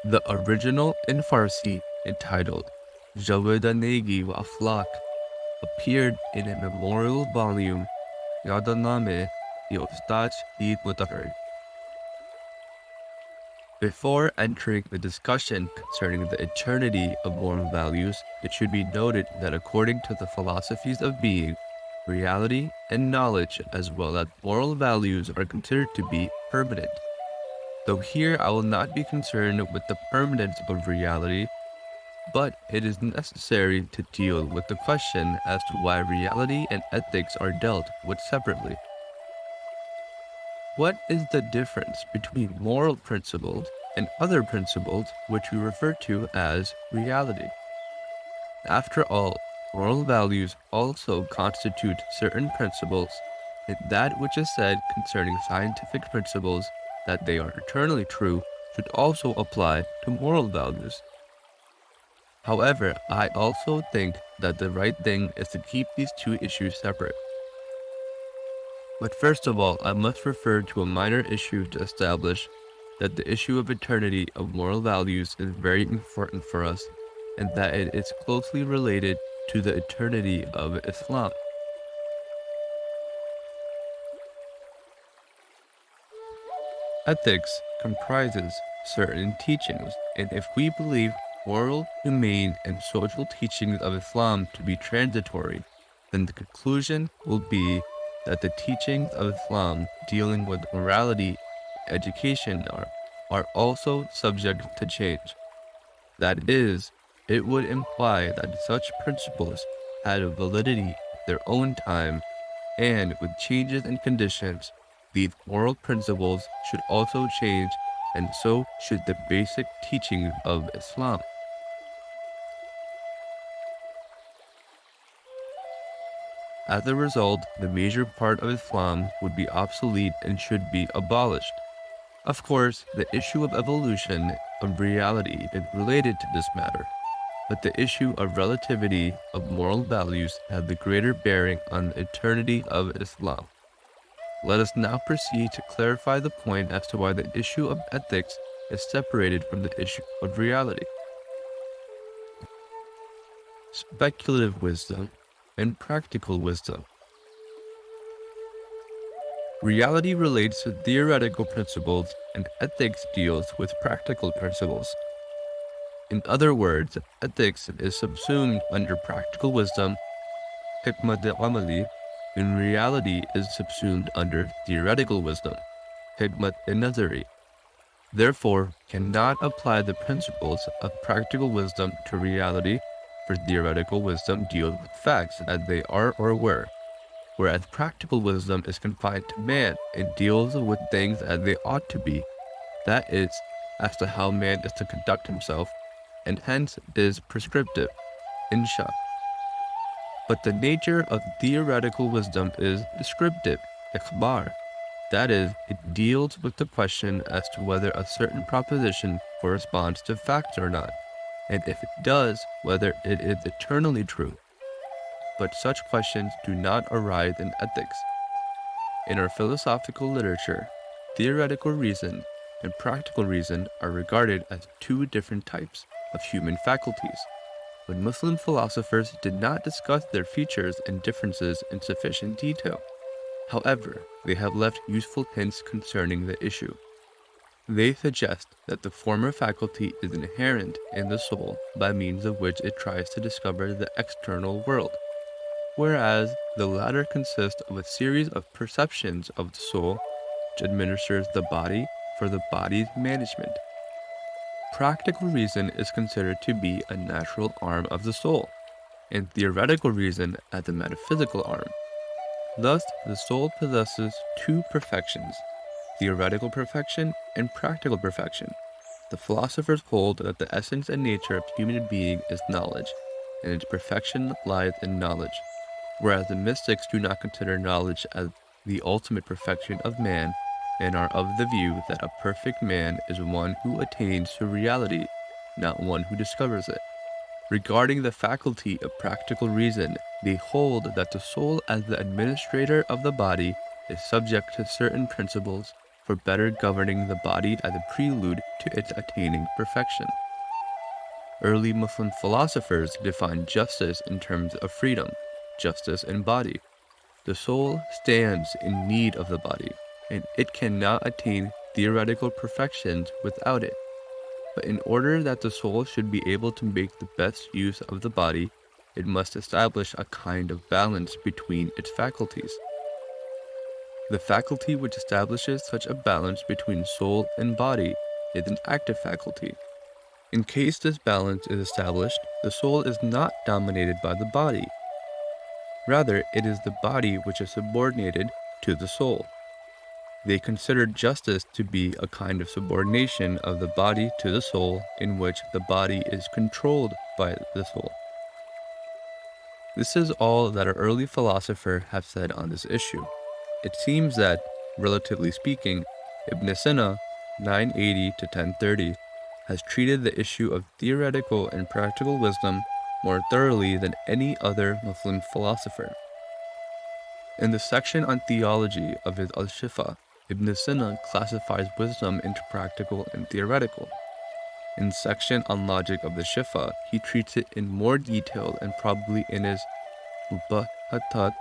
The original in Farsi, entitled Jawadanegi wa Aflak, appeared in a memorial volume, Yadaname Ustad Mutahhari. Before entering the discussion concerning the eternity of moral values, it should be noted that according to the philosophies of being, reality and knowledge as well as moral values are considered to be permanent. Though here I will not be concerned with the permanence of reality, but it is necessary to deal with the question as to why reality and ethics are dealt with separately. What is the difference between moral principles and other principles which we refer to as reality? After all, moral values also constitute certain principles, and that which is said concerning scientific principles that they are eternally true should also apply to moral values. However, I also think that the right thing is to keep these two issues separate. But first of all, I must refer to a minor issue to establish that the issue of eternity of moral values is very important for us, and that it is closely related to the eternity of Islam. Ethics comprises certain teachings, and if we believe moral, humane, and social teachings of Islam to be transitory, then the conclusion will be that the teachings of Islam dealing with morality and education are also subject to change. That is, it would imply that such principles had a validity in their own time, and with changes in conditions, these moral principles should also change, and so should the basic teachings of Islam. As a result, the major part of Islam would be obsolete and should be abolished. Of course, the issue of evolution of reality is related to this matter, but the issue of relativity of moral values has the greater bearing on the eternity of Islam. Let us now proceed to clarify the point as to why the issue of ethics is separated from the issue of reality. Speculative wisdom and practical wisdom. Reality relates to theoretical principles, and ethics deals with practical principles. In other words, ethics is subsumed under practical wisdom, hikmat al-amali, and reality is subsumed under theoretical wisdom, hikmat al-nazari. Therefore, cannot apply the principles of practical wisdom to reality, for theoretical wisdom deals with facts as they are or were, whereas practical wisdom is confined to man and deals with things as they ought to be, that is, as to how man is to conduct himself, and hence is prescriptive, insha. But the nature of theoretical wisdom is descriptive, ikhbar. That is, it deals with the question as to whether a certain proposition corresponds to facts or not, and if it does, whether it is eternally true. But such questions do not arise in ethics. In our philosophical literature, theoretical reason and practical reason are regarded as two different types of human faculties, but Muslim philosophers did not discuss their features and differences in sufficient detail. However, they have left useful hints concerning the issue. They suggest that the former faculty is inherent in the soul by means of which it tries to discover the external world, whereas the latter consists of a series of perceptions of the soul which administers the body for the body's management. Practical reason is considered to be a natural arm of the soul, and theoretical reason as a metaphysical arm. Thus, the soul possesses two perfections, theoretical perfection and practical perfection. The philosophers hold that the essence and nature of human being is knowledge, and its perfection lies in knowledge, whereas the mystics do not consider knowledge as the ultimate perfection of man, and are of the view that a perfect man is one who attains to reality, not one who discovers it. Regarding the faculty of practical reason, they hold that the soul as the administrator of the body is subject to certain principles for better governing the body as a prelude to its attaining perfection. Early Muslim philosophers defined justice in terms of freedom, justice in body. The soul stands in need of the body, and it cannot attain theoretical perfections without it. But in order that the soul should be able to make the best use of the body, it must establish a kind of balance between its faculties. The faculty which establishes such a balance between soul and body is an active faculty. In case this balance is established, the soul is not dominated by the body. Rather, it is the body which is subordinated to the soul. They considered justice to be a kind of subordination of the body to the soul, in which the body is controlled by the soul. This is all that an early philosopher have said on this issue. It seems that, relatively speaking, Ibn Sina, 980 to 1030, has treated the issue of theoretical and practical wisdom more thoroughly than any other Muslim philosopher. In the section on theology of his Al-Shifa, Ibn Sina classifies wisdom into practical and theoretical. In the section on logic of the Shifa, he treats it in more detail, and probably in his Mubahatat,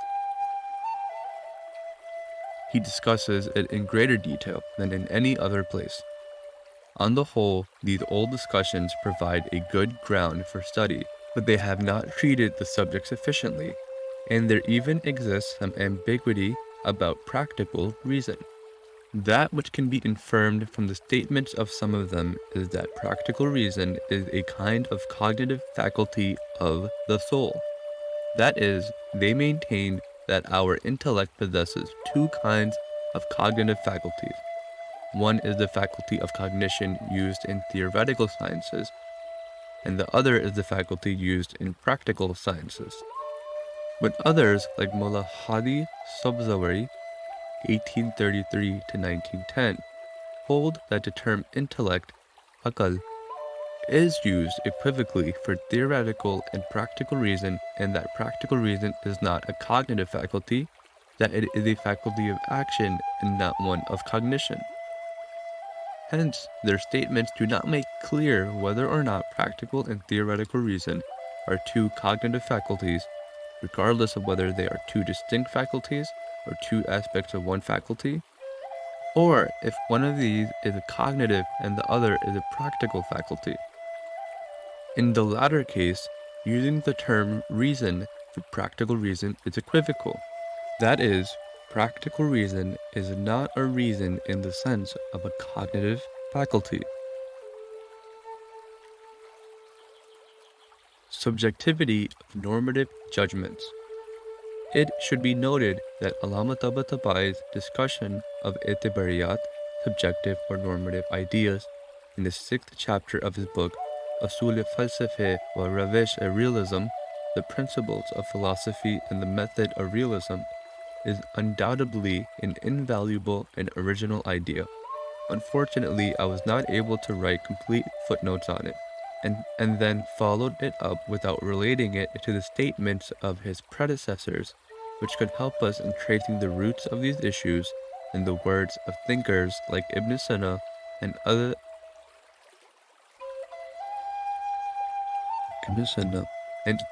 he discusses it in greater detail than in any other place. On the whole, these old discussions provide a good ground for study, but they have not treated the subject sufficiently, and there even exists some ambiguity about practical reason. That which can be inferred from the statements of some of them is that practical reason is a kind of cognitive faculty of the soul. That is, they maintain that our intellect possesses two kinds of cognitive faculties. One is the faculty of cognition used in theoretical sciences, and the other is the faculty used in practical sciences. But others, like Mullah Hadi Sobzawari, 1833 to 1910, hold that the term intellect, akal, is used equivocally for theoretical and practical reason, and that practical reason is not a cognitive faculty, that it is a faculty of action and not one of cognition. Hence, their statements do not make clear whether or not practical and theoretical reason are two cognitive faculties, regardless of whether they are two distinct faculties or two aspects of one faculty, or if one of these is a cognitive and the other is a practical faculty. In the latter case, using the term reason for practical reason is equivocal. That is, practical reason is not a reason in the sense of a cognitive faculty. Subjectivity of normative judgments. It should be noted that Allama Tabatabai discussion of itibariyat, subjective or normative ideas, in the 6th chapter of his book, Asul Falsafe wa Ravish Realism, the principles of philosophy and the method of realism, is undoubtedly an invaluable and original idea. Unfortunately, I was not able to write complete footnotes on it, and then followed it up without relating it to the statements of his predecessors, which could help us in tracing the roots of these issues in the words of thinkers like Ibn Sina and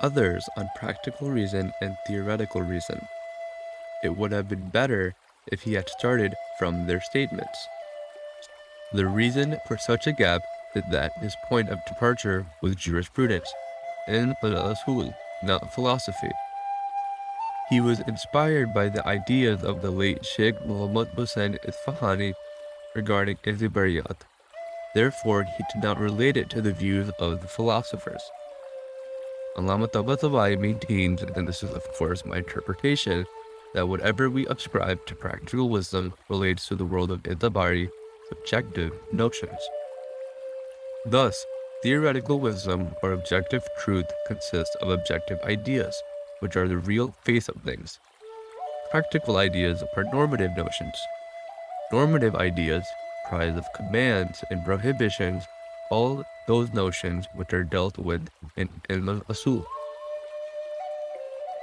others on practical reason and theoretical reason. It would have been better if he had started from their statements. The reason for such a gap is that his point of departure was jurisprudence, and al-usul, not philosophy. He was inspired by the ideas of the late Sheikh Muhammad Hussain Isfahani regarding itibariyat. Therefore, he did not relate it to the views of the philosophers. Allama Tabatabai maintains, and this is of course my interpretation, that whatever we ascribe to practical wisdom relates to the world of itabari, subjective notions. Thus, theoretical wisdom or objective truth consists of objective ideas, which are the real face of things. Practical ideas are normative notions. Normative ideas comprise of commands and prohibitions, all those notions which are dealt with in ilm al-usul.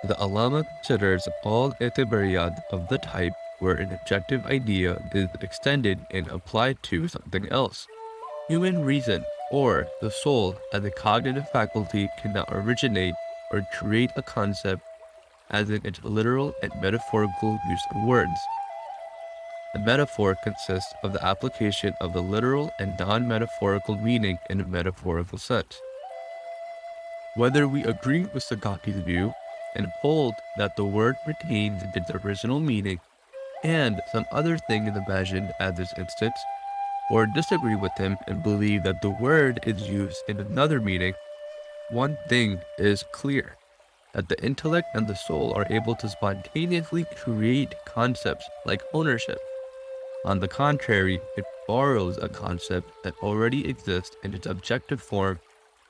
The Allama considers all itibariyat of the type where an objective idea is extended and applied to something else. Human reason, or the soul as a cognitive faculty, cannot originate or create a concept as in its literal and metaphorical use of words. The metaphor consists of the application of the literal and non-metaphorical meaning in a metaphorical sense. Whether we agree with Sagaki's view and hold that the word retains its original meaning and some other thing is imagined as this instance, or disagree with him and believe that the word is used in another meaning, one thing is clear, that the intellect and the soul are able to spontaneously create concepts like ownership. On the contrary, it borrows a concept that already exists in its objective form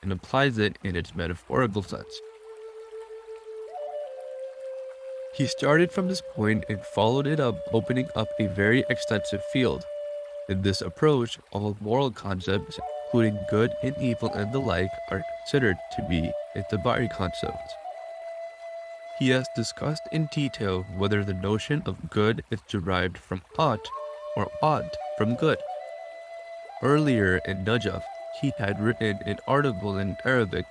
and applies it in its metaphorical sense. He started from this point and followed it up, opening up a very extensive field. In this approach, all moral concepts, including good and evil and the like, are considered to be Tabari concepts. He has discussed in detail whether the notion of good is derived from ought or ought from good. Earlier in Najaf, he had written an article in Arabic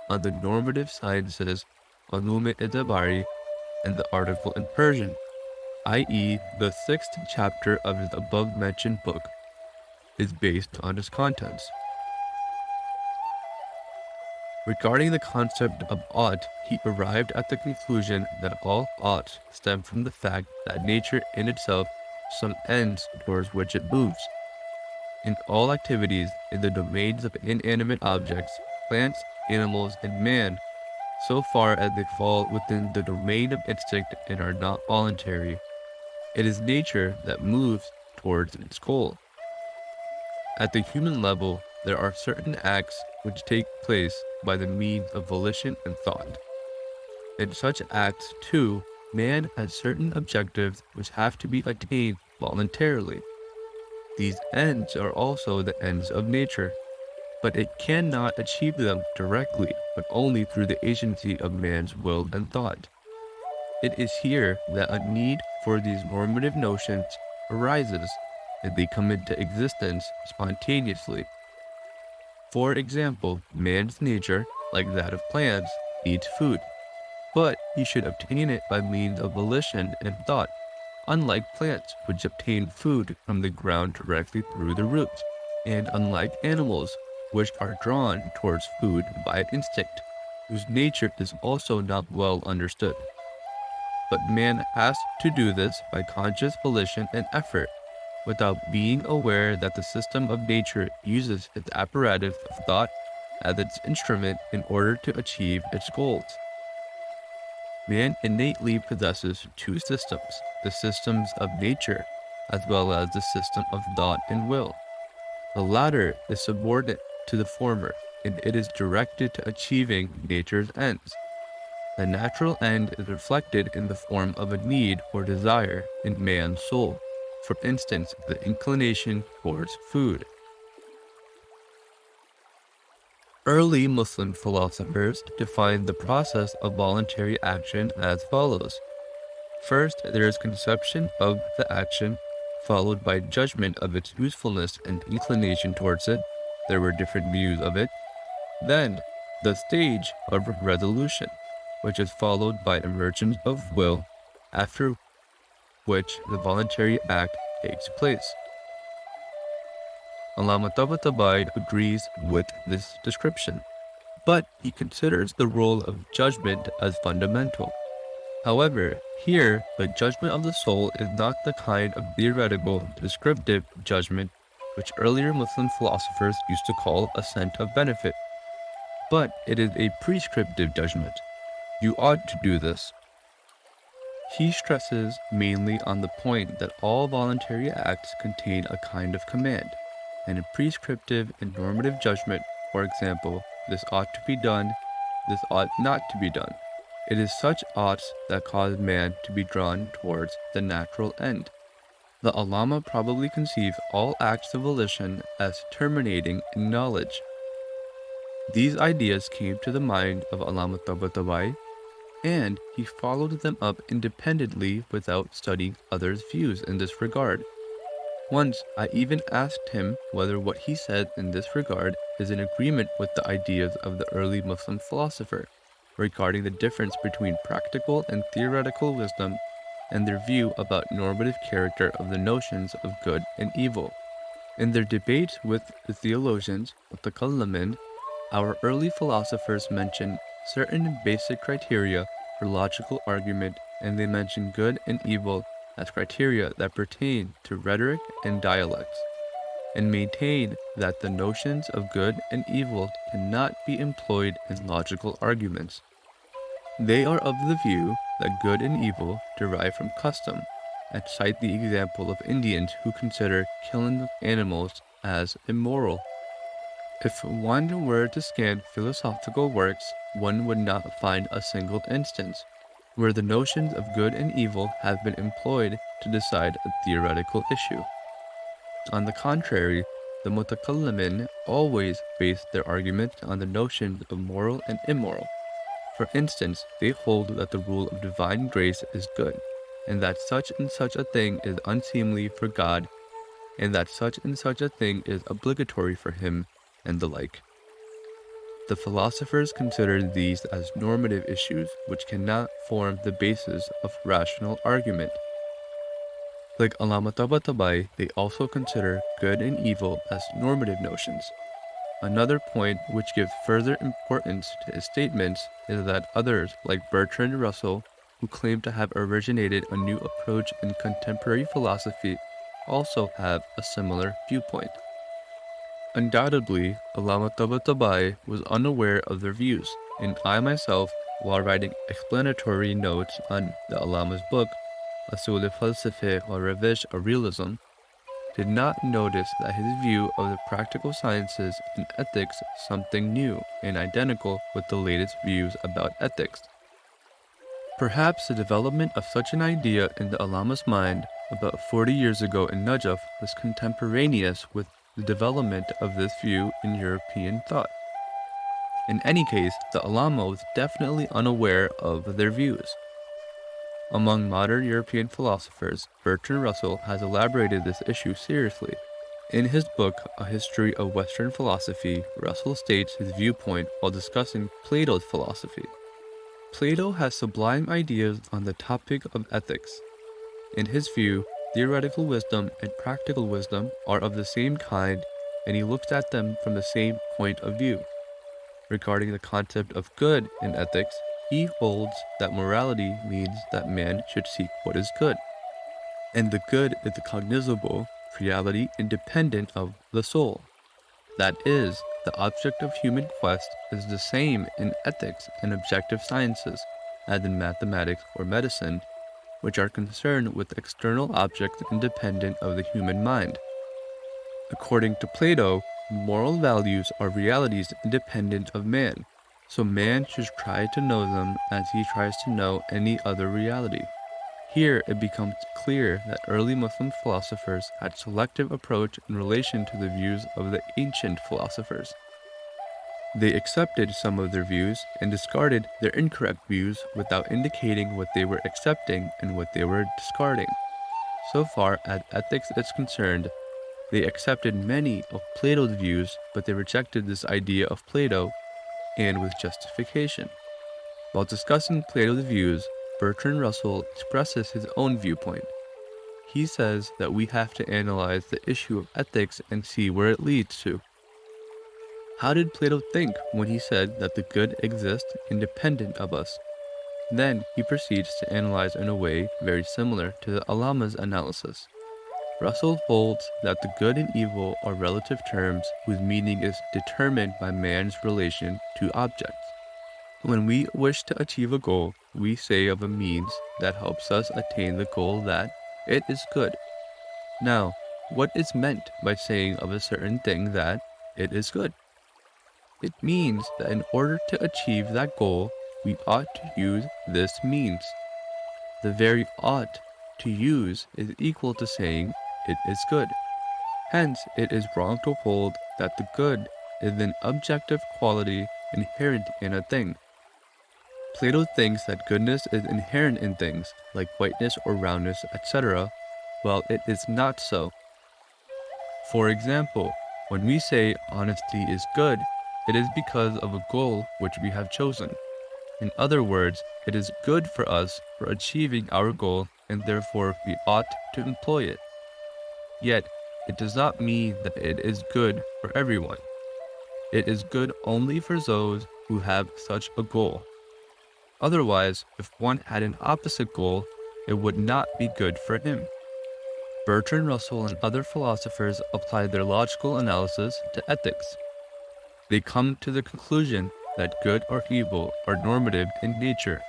on the normative sciences, Tabari, and the article in Persian, i.e., the 6th chapter of his above-mentioned book, is based on its contents. Regarding the concept of ought, he arrived at the conclusion that all oughts stem from the fact that nature in itself has some ends towards which it moves. In all activities in the domains of inanimate objects, plants, animals, and man, so far as they fall within the domain of instinct and are not voluntary, it is nature that moves towards its goal. At the human level, there are certain acts which take place by the means of volition and thought. In such acts, too, man has certain objectives which have to be attained voluntarily. These ends are also the ends of nature, but it cannot achieve them directly, but only through the agency of man's will and thought. It is here that a need for these normative notions arises, and they come into existence spontaneously. For example, man's nature, like that of plants, needs food, but he should obtain it by means of volition and thought, unlike plants which obtain food from the ground directly through the roots, and unlike animals which are drawn towards food by instinct, whose nature is also not well understood. But man has to do this by conscious volition and effort, without being aware that the system of nature uses its apparatus of thought as its instrument in order to achieve its goals. Man innately possesses two systems, the systems of nature as well as the system of thought and will. The latter is subordinate to the former, and it is directed to achieving nature's ends. The natural end is reflected in the form of a need or desire in man's soul, for instance, the inclination towards food. Early Muslim philosophers defined the process of voluntary action as follows. First, there is conception of the action, followed by judgment of its usefulness and inclination towards it. There were different views of it. Then, the stage of resolution, which is followed by emergence of will, after which the voluntary act takes place. Allama Tabatabai agrees with this description, but he considers the role of judgment as fundamental. However, here, the judgment of the soul is not the kind of theoretical, descriptive judgment which earlier Muslim philosophers used to call assent of benefit, but it is a prescriptive judgment. You ought to do this. He stresses mainly on the point that all voluntary acts contain a kind of command, and a prescriptive and normative judgment, for example, this ought to be done, this ought not to be done. It is such oughts that cause man to be drawn towards the natural end. The Allama probably conceive all acts of volition as terminating in knowledge. These ideas came to the mind of Allama Tabatabai, and he followed them up independently without studying others' views in this regard. Once, I even asked him whether what he said in this regard is in agreement with the ideas of the early Muslim philosopher regarding the difference between practical and theoretical wisdom and their view about normative character of the notions of good and evil. In their debates with the theologians, Mutakallamin, our early philosophers mention certain basic criteria for logical argument, and they mention good and evil as criteria that pertain to rhetoric and dialects, and maintain that the notions of good and evil cannot be employed in logical arguments. They are of the view that good and evil derive from custom, and cite the example of Indians who consider killing animals as immoral. If one were to scan philosophical works, one would not find a single instance where the notions of good and evil have been employed to decide a theoretical issue. On the contrary, the Mutakallimin always base their argument on the notions of moral and immoral. For instance, they hold that the rule of divine grace is good, and that such and such a thing is unseemly for God, and that such and such a thing is obligatory for him, and the like. The philosophers consider these as normative issues which cannot form the basis of rational argument. Like Allama Tabatabai, they also consider good and evil as normative notions. Another point which gives further importance to his statements is that others, like Bertrand Russell, who claim to have originated a new approach in contemporary philosophy, also have a similar viewpoint. Undoubtedly, Allama Tabatabai was unaware of their views, and I myself, while writing explanatory notes on the Allama's book, Asul Falsafe or Ravish or Realism, did not notice that his view of the practical sciences and ethics is something new and identical with the latest views about ethics. Perhaps the development of such an idea in the Allama's mind about 40 years ago in Najaf was contemporaneous with the development of this view in European thought. In any case, the Allama was definitely unaware of their views. Among modern European philosophers, Bertrand Russell has elaborated this issue seriously. In his book, A History of Western Philosophy, Russell states his viewpoint while discussing Plato's philosophy. Plato has sublime ideas on the topic of ethics. In his view, theoretical wisdom and practical wisdom are of the same kind, and he looks at them from the same point of view. Regarding the concept of good in ethics, he holds that morality means that man should seek what is good, and the good is the cognizable reality independent of the soul. That is, the object of human quest is the same in ethics and objective sciences as in mathematics or medicine, which are concerned with external objects independent of the human mind. According to Plato, moral values are realities independent of man, so man should try to know them as he tries to know any other reality. Here it becomes clear that early Muslim philosophers had selective approach in relation to the views of the ancient philosophers. They accepted some of their views and discarded their incorrect views without indicating what they were accepting and what they were discarding. So far as ethics is concerned, they accepted many of Plato's views, but they rejected this idea of Plato, and with justification. While discussing Plato's views, Bertrand Russell expresses his own viewpoint. He says that we have to analyze the issue of ethics and see where it leads to. How did Plato think when he said that the good exists independent of us? Then he proceeds to analyze in a way very similar to the Allama's analysis. Russell holds that the good and evil are relative terms whose meaning is determined by man's relation to objects. When we wish to achieve a goal, we say of a means that helps us attain the goal that it is good. Now, what is meant by saying of a certain thing that it is good? It means that in order to achieve that goal, we ought to use this means. The very ought to use is equal to saying it is good. Hence, it is wrong to hold that the good is an objective quality inherent in a thing. Plato thinks that goodness is inherent in things, like whiteness or roundness, etc., while it is not so. For example, when we say honesty is good, it is because of a goal which we have chosen. In other words, it is good for us for achieving our goal, and therefore we ought to employ it. Yet, it does not mean that it is good for everyone. It is good only for those who have such a goal. Otherwise, if one had an opposite goal, it would not be good for him. Bertrand Russell and other philosophers apply their logical analysis to ethics. They come to the conclusion that good or evil are normative in nature.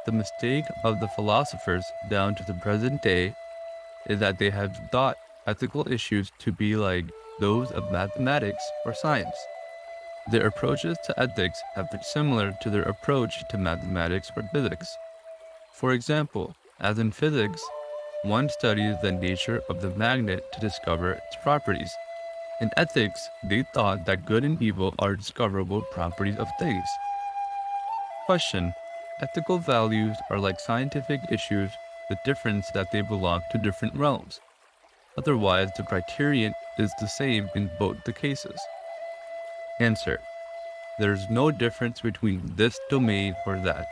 The mistake of the philosophers down to the present day is that they have thought ethical issues to be like those of mathematics or science. Their approaches to ethics have been similar to their approach to mathematics or physics. For example, as in physics, one studies the nature of the magnet to discover its properties. In ethics, they thought that good and evil are discoverable properties of things. Question: ethical values are like scientific issues, the difference that they belong to different realms. Otherwise, the criterion is the same in both the cases. Answer: there is no difference between this domain or that.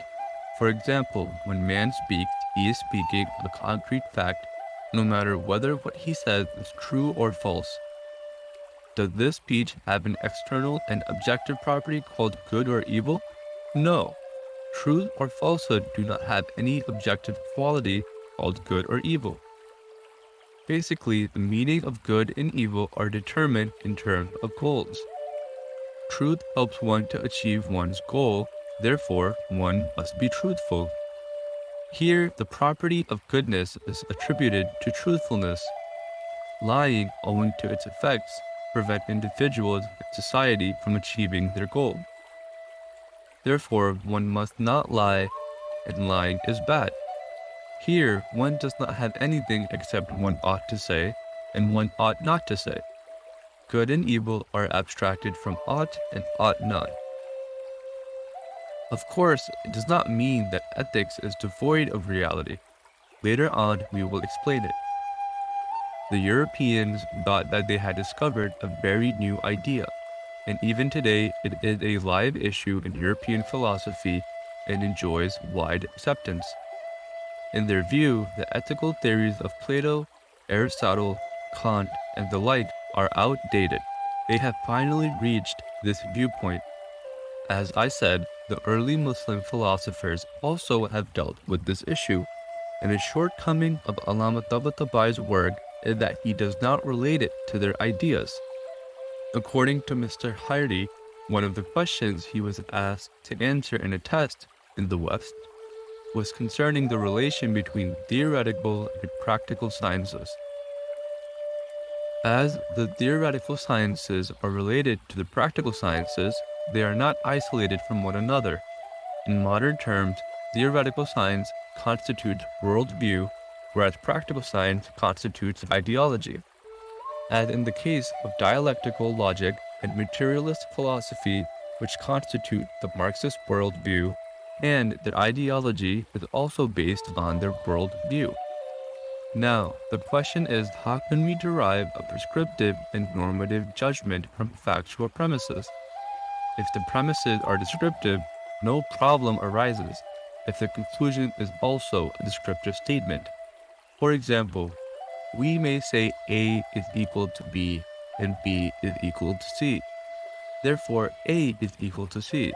For example, when man speaks, he is speaking a concrete fact, no matter whether what he says is true or false. Does this speech have an external and objective property called good or evil? No. Truth or falsehood do not have any objective quality called good or evil. Basically, the meaning of good and evil are determined in terms of goals. Truth helps one to achieve one's goal, therefore one must be truthful. Here, the property of goodness is attributed to truthfulness. Lying, owing to its effects, prevent individuals and society from achieving their goal. Therefore, one must not lie, and lying is bad. Here, one does not have anything except one ought to say, and one ought not to say. Good and evil are abstracted from ought and ought not. Of course, it does not mean that ethics is devoid of reality. Later on, we will explain it. The Europeans thought that they had discovered a very new idea, and even today it is a live issue in European philosophy and enjoys wide acceptance. In their view, the ethical theories of Plato, Aristotle, Kant, and the like are outdated. They have finally reached this viewpoint. As I said, the early Muslim philosophers also have dealt with this issue, and a shortcoming of Allama Tabatabai work is that he does not relate it to their ideas. According to Mr. Hardy, one of the questions he was asked to answer in a test in the West was concerning the relation between theoretical and practical sciences. As the theoretical sciences are related to the practical sciences, they are not isolated from one another. In modern terms, theoretical science constitutes worldview, whereas practical science constitutes ideology. As in the case of dialectical logic and materialist philosophy, which constitute the Marxist worldview, and their ideology is also based on their worldview. Now, the question is, how can we derive a prescriptive and normative judgment from factual premises? If the premises are descriptive, no problem arises if the conclusion is also a descriptive statement. For example, we may say A is equal to B and B is equal to C. Therefore, A is equal to C.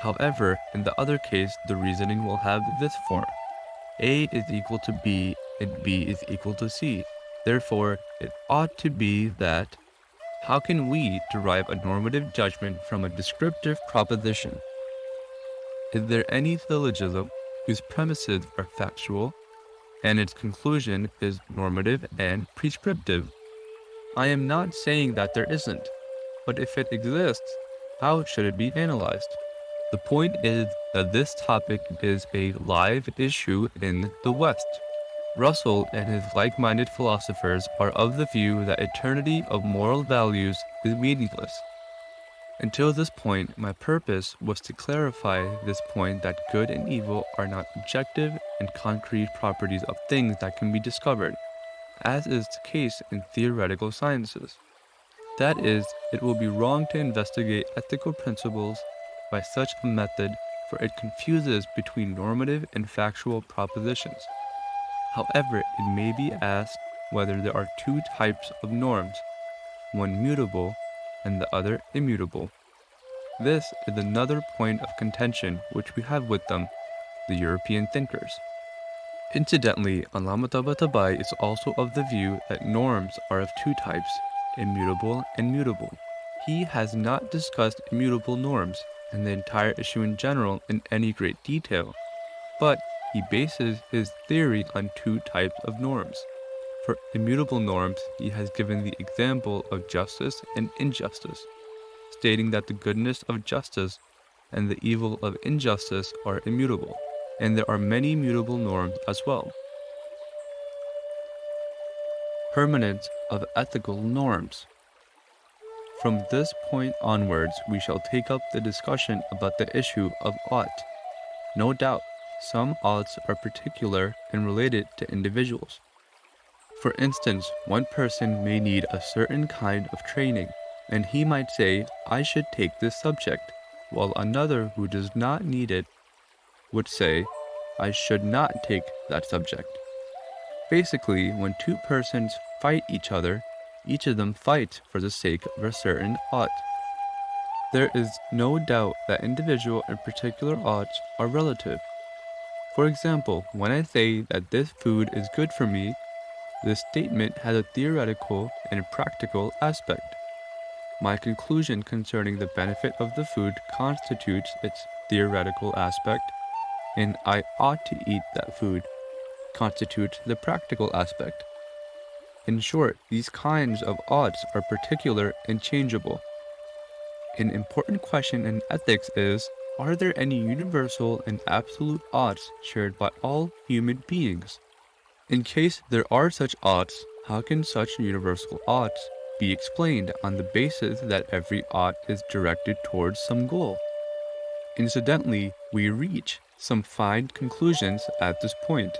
However, in the other case, the reasoning will have this form. A is equal to B and B is equal to C. Therefore, it ought to be that. How can we derive a normative judgment from a descriptive proposition? Is there any syllogism whose premises are factual and its conclusion is normative and prescriptive? I am not saying that there isn't, but if it exists, how should it be analyzed? The point is that this topic is a live issue in the West. Russell and his like-minded philosophers are of the view that eternity of moral values is meaningless. Until this point, my purpose was to clarify this point that good and evil are not objective and concrete properties of things that can be discovered, as is the case in theoretical sciences. That is, it will be wrong to investigate ethical principles by such a method, for it confuses between normative and factual propositions. However, it may be asked whether there are two types of norms, one mutable and the other immutable. This is another point of contention which we have with them, the European thinkers. Incidentally, Allama Tabatabai is also of the view that norms are of two types, immutable and mutable. He has not discussed immutable norms and the entire issue in general in any great detail, but he bases his theory on two types of norms. For immutable norms, he has given the example of justice and injustice, stating that the goodness of justice and the evil of injustice are immutable, and there are many mutable norms as well. Permanence of ethical norms. From this point onwards, we shall take up the discussion about the issue of ought. No doubt, some oughts are particular and related to individuals. For instance, one person may need a certain kind of training, and he might say, I should take this subject, while another who does not need it would say, I should not take that subject. Basically, when two persons fight each other, each of them fights for the sake of a certain ought. There is no doubt that individual and particular oughts are relative. For example, when I say that this food is good for me, this statement has a theoretical and a practical aspect. My conclusion concerning the benefit of the food constitutes its theoretical aspect, and I ought to eat that food constitutes the practical aspect. In short, these kinds of oughts are particular and changeable. An important question in ethics is, are there any universal and absolute oughts shared by all human beings? In case there are such oughts, how can such universal oughts be explained on the basis that every ought is directed towards some goal? Incidentally, we reach some fine conclusions at this point.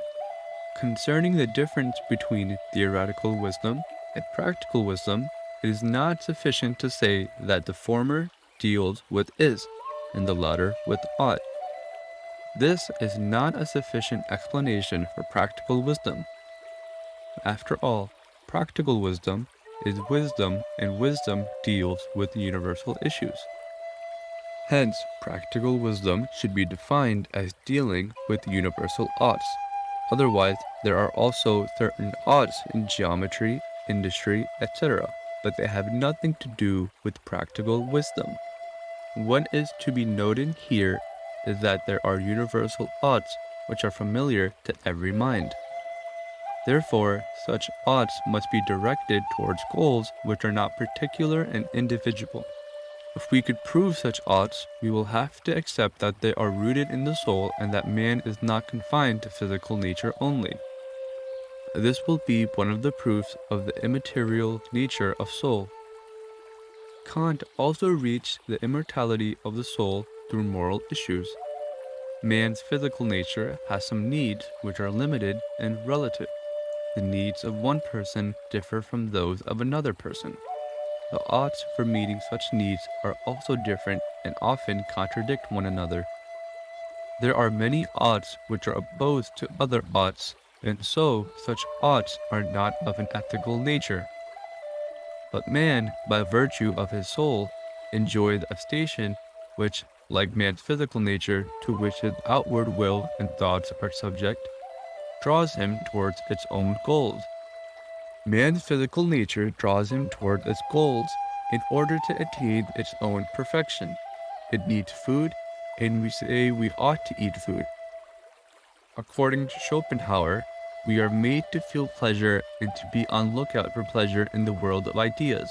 Concerning the difference between theoretical wisdom and practical wisdom, it is not sufficient to say that the former deals with is, and the latter with ought. This is not a sufficient explanation for practical wisdom. After all, practical wisdom is wisdom, and wisdom deals with universal issues. Hence, practical wisdom should be defined as dealing with universal oughts. Otherwise, there are also certain oughts in geometry, industry, etc., but they have nothing to do with practical wisdom. What is to be noted here is that there are universal oughts which are familiar to every mind. Therefore, such oughts must be directed towards goals which are not particular and individual. If we could prove such oughts, we will have to accept that they are rooted in the soul and that man is not confined to physical nature only. This will be one of the proofs of the immaterial nature of soul. Kant also reached the immortality of the soul through moral issues. Man's physical nature has some needs which are limited and relative. The needs of one person differ from those of another person. The oughts for meeting such needs are also different and often contradict one another. There are many oughts which are opposed to other oughts, and so such oughts are not of an ethical nature. But man, by virtue of his soul, enjoys a station which, like man's physical nature, to which his outward will and thoughts are subject, draws him towards its own goals. Man's physical nature draws him toward its goals in order to attain its own perfection. It needs food, and we say we ought to eat food. According to Schopenhauer, we are made to feel pleasure and to be on lookout for pleasure in the world of ideas,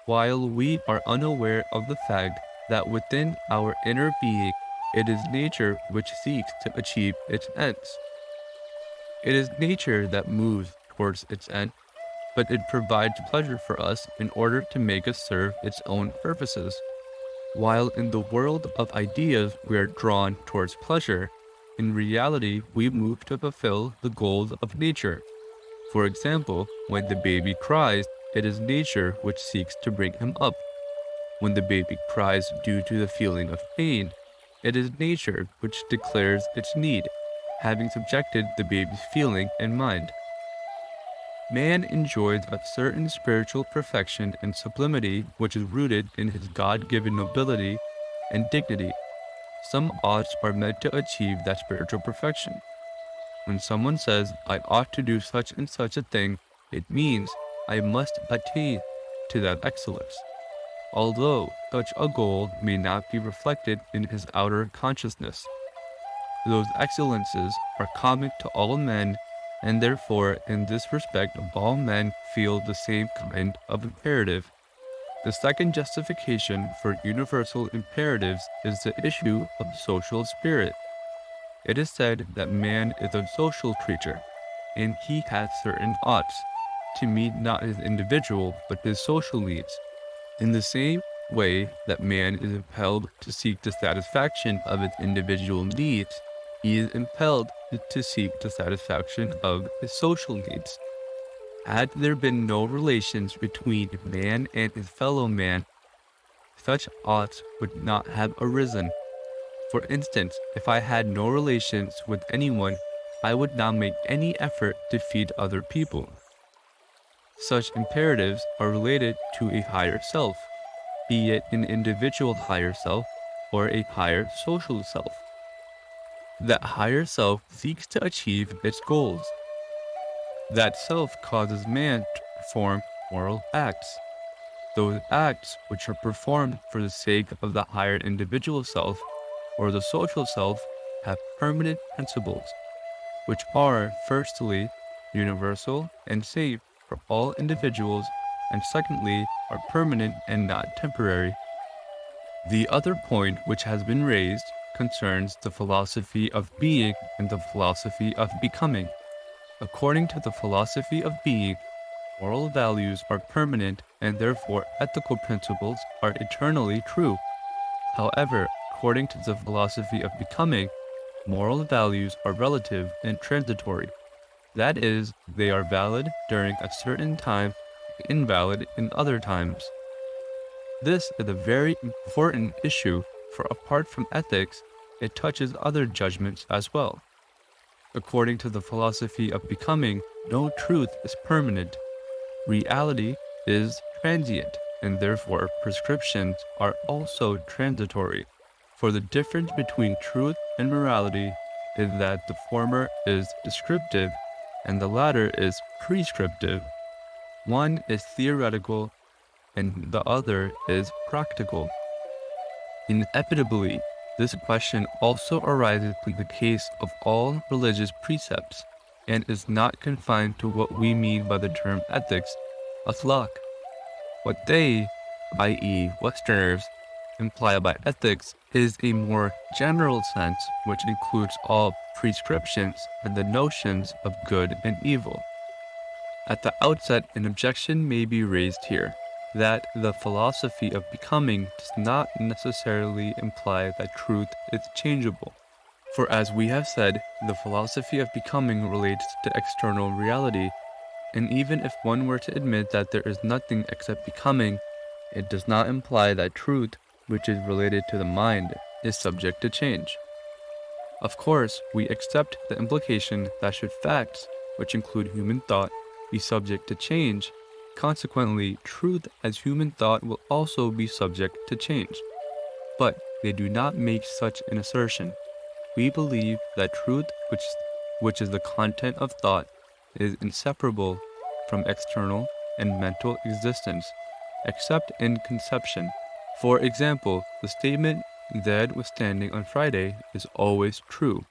while we are unaware of the fact that within our inner being, it is nature which seeks to achieve its ends. It is nature that moves towards its end, but it provides pleasure for us in order to make us serve its own purposes. While in the world of ideas we are drawn towards pleasure, in reality we move to fulfill the goals of nature. For example, when the baby cries, it is nature which seeks to bring him up. When the baby cries due to the feeling of pain, it is nature which declares its need, having subjected the baby's feeling and mind. Man enjoys a certain spiritual perfection and sublimity which is rooted in his God-given nobility and dignity. Some oughts are meant to achieve that spiritual perfection. When someone says, I ought to do such and such a thing, it means I must attain to that excellence. Although such a goal may not be reflected in his outer consciousness. Those excellences are common to all men, and therefore in this respect all men feel the same kind of imperative. The second justification for universal imperatives is the issue of social spirit. It is said that man is a social creature, and he has certain oughts to meet not his individual but his social needs. In the same way that man is impelled to seek the satisfaction of his individual needs, he is impelled to seek the satisfaction of his social needs. Had there been no relations between man and his fellow man, such oughts would not have arisen. For instance, if I had no relations with anyone, I would not make any effort to feed other people. Such imperatives are related to a higher self, be it an individual higher self or a higher social self. That higher self seeks to achieve its goals. That self causes man to perform moral acts. Those acts which are performed for the sake of the higher individual self or the social self have permanent principles, which are, firstly, universal and safe for all individuals, and secondly, are permanent and not temporary. The other point which has been raised concerns the philosophy of being and the philosophy of becoming. According to the philosophy of being, moral values are permanent and therefore ethical principles are eternally true. However, according to the philosophy of becoming, moral values are relative and transitory. That is, they are valid during a certain time and invalid in other times. This is a very important issue, for apart from ethics, it touches other judgments as well. According to the philosophy of becoming, no truth is permanent. Reality is transient, and therefore prescriptions are also transitory. For the difference between truth and morality is that the former is descriptive and the latter is prescriptive. One is theoretical and the other is practical. Inevitably, this question also arises in the case of all religious precepts and is not confined to what we mean by the term ethics, akhlaq. What they, i.e. Westerners, imply by ethics is a more general sense which includes all prescriptions and the notions of good and evil. At the outset, an objection may be raised here, that the philosophy of becoming does not necessarily imply that truth is changeable. For as we have said, the philosophy of becoming relates to external reality, and even if one were to admit that there is nothing except becoming, it does not imply that truth, which is related to the mind, is subject to change. Of course, we accept the implication that should facts, which include human thought, be subject to change, consequently, truth as human thought will also be subject to change. But they do not make such an assertion. We believe that truth, which is the content of thought, is inseparable from external and mental existence, except in conception. For example, the statement, "Dad was standing on Friday," is always true.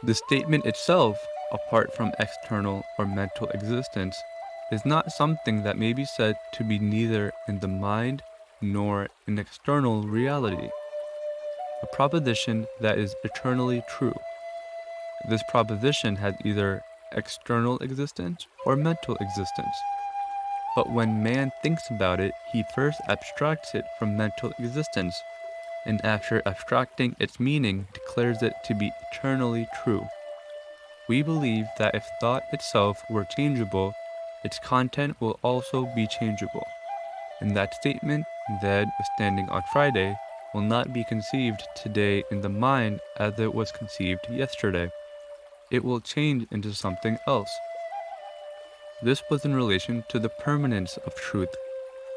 The statement itself, apart from external or mental existence, is not something that may be said to be neither in the mind nor in external reality. A proposition that is eternally true. This proposition has either external existence or mental existence. But when man thinks about it, he first abstracts it from mental existence, and after abstracting its meaning, declares it to be eternally true. We believe that if thought itself were changeable, its content will also be changeable, and that statement, that was standing on Friday, will not be conceived today in the mind as it was conceived yesterday. It will change into something else. This was in relation to the permanence of truth.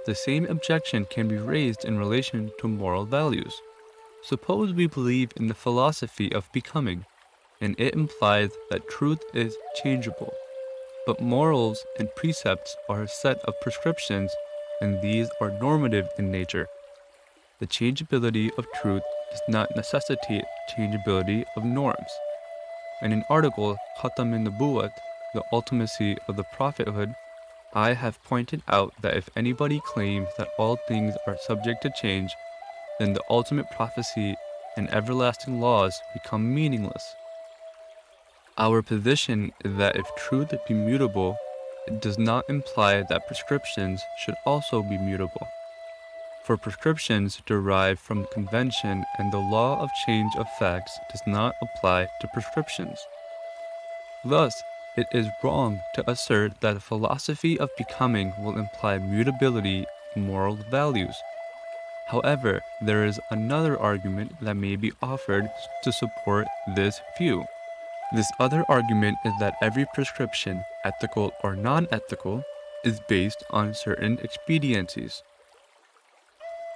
The same objection can be raised in relation to moral values. Suppose we believe in the philosophy of becoming, and it implies that truth is changeable. But morals and precepts are a set of prescriptions, and these are normative in nature. The changeability of truth does not necessitate changeability of norms. In an article, Khatam Nubuwat, the ultimacy of the prophethood, I have pointed out that if anybody claims that all things are subject to change, then the ultimate prophecy and everlasting laws become meaningless. Our position is that if truth be mutable, it does not imply that prescriptions should also be mutable. For prescriptions derive from convention, and the law of change of facts does not apply to prescriptions. Thus, it is wrong to assert that a philosophy of becoming will imply mutability in moral values. However, there is another argument that may be offered to support this view. This other argument is that every prescription, ethical or non-ethical, is based on certain expediencies.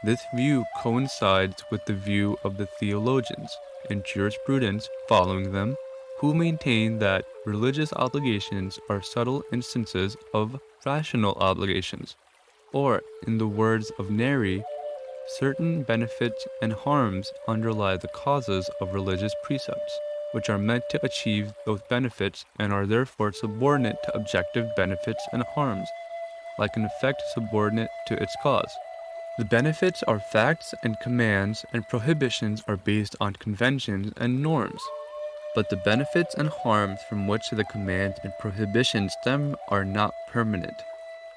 This view coincides with the view of the theologians and jurisprudence following them, who maintain that religious obligations are subtle instances of rational obligations, or, in the words of Neri, certain benefits and harms underlie the causes of religious precepts, which are meant to achieve those benefits and are therefore subordinate to objective benefits and harms, like an effect subordinate to its cause. The benefits are facts and commands, and prohibitions are based on conventions and norms. But the benefits and harms from which the commands and prohibitions stem are not permanent,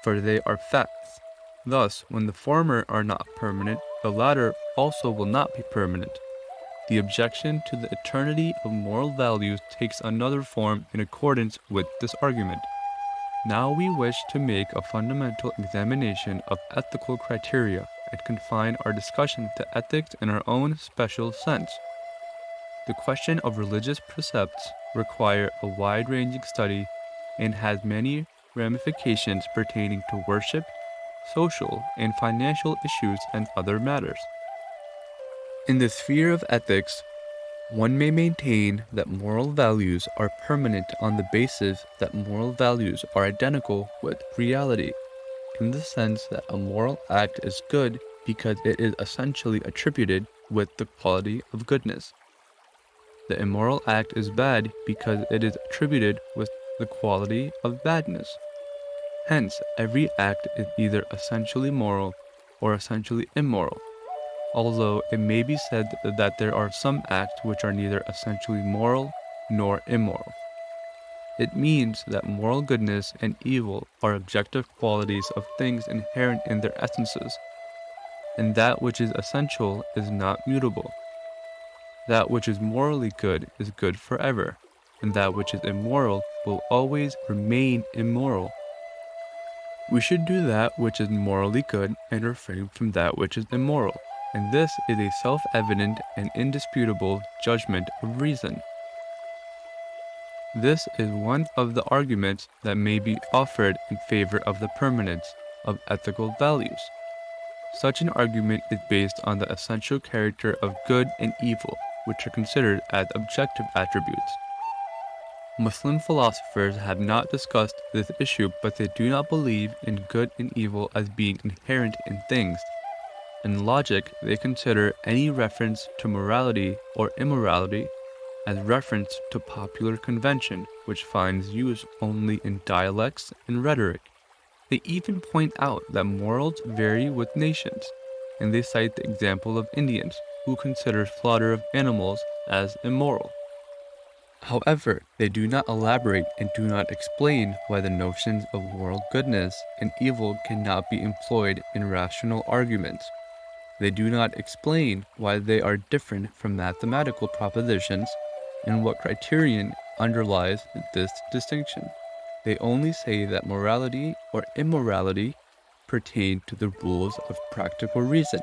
for they are facts. Thus, when the former are not permanent, the latter also will not be permanent. The objection to the eternity of moral values takes another form in accordance with this argument. Now we wish to make a fundamental examination of ethical criteria and confine our discussion to ethics in our own special sense. The question of religious precepts requires a wide-ranging study and has many ramifications pertaining to worship, social, and financial issues and other matters. In the sphere of ethics, one may maintain that moral values are permanent on the basis that moral values are identical with reality, in the sense that a moral act is good because it is essentially attributed with the quality of goodness. The immoral act is bad because it is attributed with the quality of badness. Hence, every act is either essentially moral or essentially immoral, although it may be said that there are some acts which are neither essentially moral nor immoral. It means that moral goodness and evil are objective qualities of things inherent in their essences, and that which is essential is not mutable. That which is morally good is good forever, and that which is immoral will always remain immoral. We should do that which is morally good and refrain from that which is immoral, and this is a self-evident and indisputable judgment of reason. This is one of the arguments that may be offered in favor of the permanence of ethical values. Such an argument is based on the essential character of good and evil, which are considered as objective attributes. Muslim philosophers have not discussed this issue, but they do not believe in good and evil as being inherent in things. In logic, they consider any reference to morality or immorality as reference to popular convention, which finds use only in dialects and rhetoric. They even point out that morals vary with nations, and they cite the example of Indians, who consider slaughter of animals as immoral. However, they do not elaborate and do not explain why the notions of moral goodness and evil cannot be employed in rational arguments. They do not explain why they are different from mathematical propositions and what criterion underlies this distinction. They only say that morality or immorality pertain to the rules of practical reason.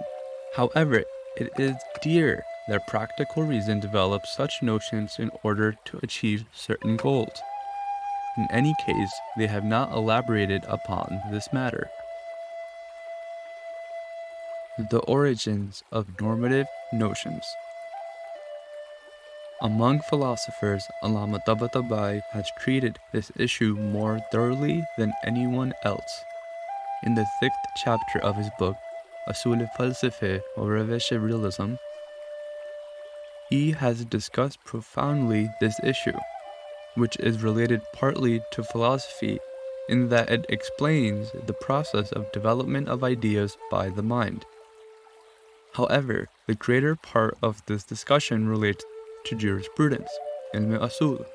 However, it is clear that practical reason develops such notions in order to achieve certain goals. In any case, they have not elaborated upon this matter. The origins of normative notions. Among philosophers, Allama Tabatabai has treated this issue more thoroughly than anyone else. In the 6th chapter of his book, Usul-e-Falsafe or Ravesh Realism, he has discussed profoundly this issue, which is related partly to philosophy in that it explains the process of development of ideas by the mind. However, the greater part of this discussion relates to jurisprudence, ilm usul.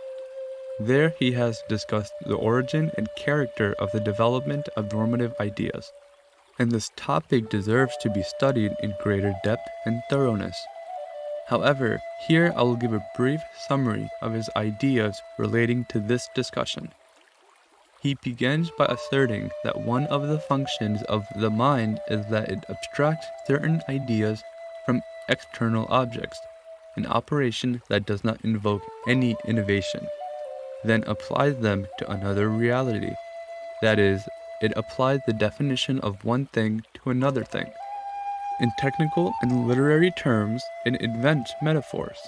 There he has discussed the origin and character of the development of normative ideas, and this topic deserves to be studied in greater depth and thoroughness. However, here I will give a brief summary of his ideas relating to this discussion. He begins by asserting that one of the functions of the mind is that it abstracts certain ideas from external objects, an operation that does not invoke any innovation, then applies them to another reality. That is, it applies the definition of one thing to another thing. In technical and literary terms, it invents metaphors.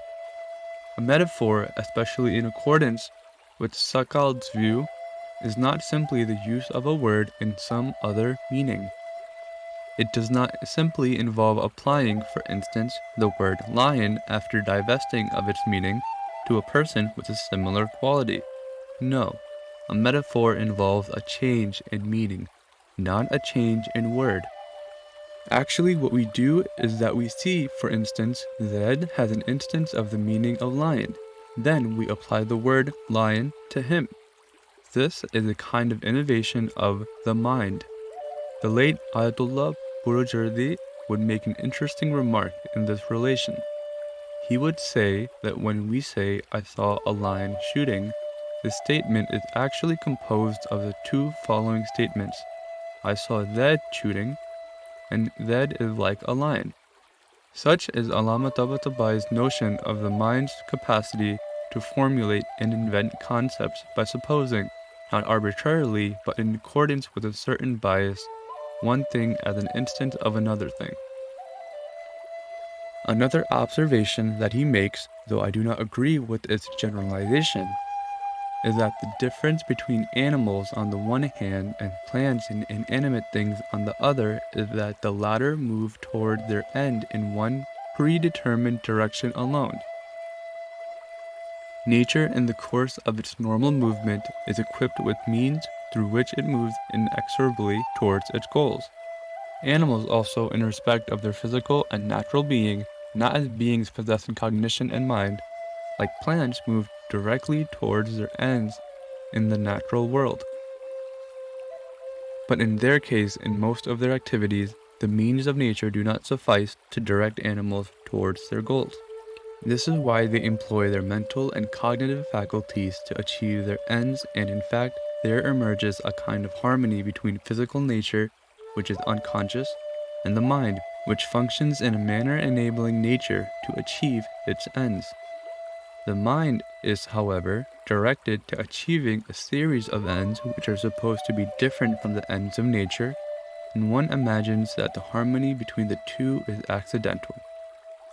A metaphor, especially in accordance with Sakald's view, is not simply the use of a word in some other meaning. It does not simply involve applying, for instance, the word lion after divesting of its meaning to a person with a similar quality. No, a metaphor involves a change in meaning, not a change in word. Actually, what we do is that we see, for instance, Zed has an instance of the meaning of lion. Then we apply the word lion to him. This is a kind of innovation of the mind. The late Ayatollah Murtadha would make an interesting remark in this relation. He would say that when we say, "I saw a lion shooting," this statement is actually composed of the two following statements. "I saw Zed shooting," and Zed is like a lion. Such is Allama Tabatabai's notion of the mind's capacity to formulate and invent concepts by supposing, not arbitrarily, but in accordance with a certain bias, one thing as an instance of another thing. Another observation that he makes, though I do not agree with its generalization, is that the difference between animals on the one hand and plants and inanimate things on the other is that the latter move toward their end in one predetermined direction alone. Nature, in the course of its normal movement, is equipped with means through which it moves inexorably towards its goals. Animals also, in respect of their physical and natural being, not as beings possessing cognition and mind, like plants, move directly towards their ends in the natural world. But in their case, in most of their activities, the means of nature do not suffice to direct animals towards their goals. This is why they employ their mental and cognitive faculties to achieve their ends, and in fact, there emerges a kind of harmony between physical nature, which is unconscious, and the mind, which functions in a manner enabling nature to achieve its ends. The mind is, however, directed to achieving a series of ends which are supposed to be different from the ends of nature, and one imagines that the harmony between the two is accidental.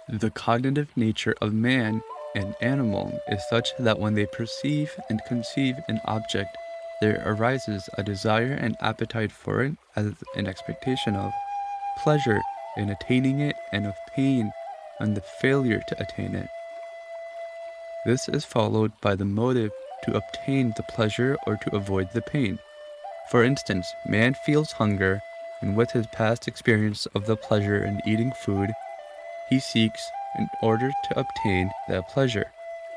The cognitive nature of man and animal is such that when they perceive and conceive an object, there arises a desire and appetite for it as an expectation of, pleasure in attaining it, and of pain on the failure to attain it. This is followed by the motive to obtain the pleasure or to avoid the pain. For instance, man feels hunger, and with his past experience of the pleasure in eating food, he seeks in order to obtain that pleasure.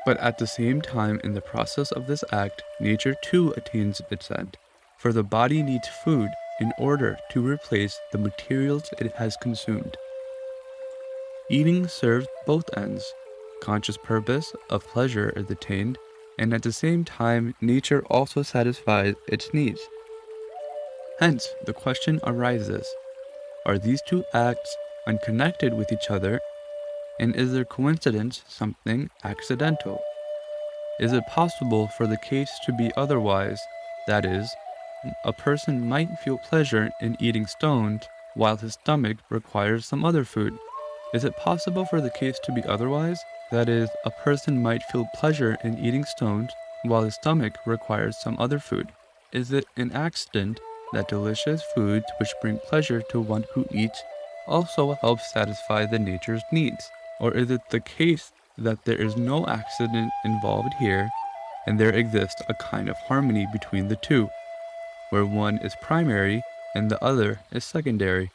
But at the same time, in the process of this act, nature too attains its end, for the body needs food in order to replace the materials it has consumed. Eating serves both ends. Conscious purpose of pleasure is attained, and at the same time, nature also satisfies its needs. Hence, the question arises, are these two acts unconnected with each other, and is their coincidence something accidental? Is it possible for the case to be otherwise? That is, a person might feel pleasure in eating stones while his stomach requires some other food. Is it possible for the case to be otherwise? That is, a person might feel pleasure in eating stones while his stomach requires some other food. Is it an accident that delicious foods which bring pleasure to one who eats also help satisfy the nature's needs? Or is it the case that there is no accident involved here, and there exists a kind of harmony between the two, where one is primary and the other is secondary?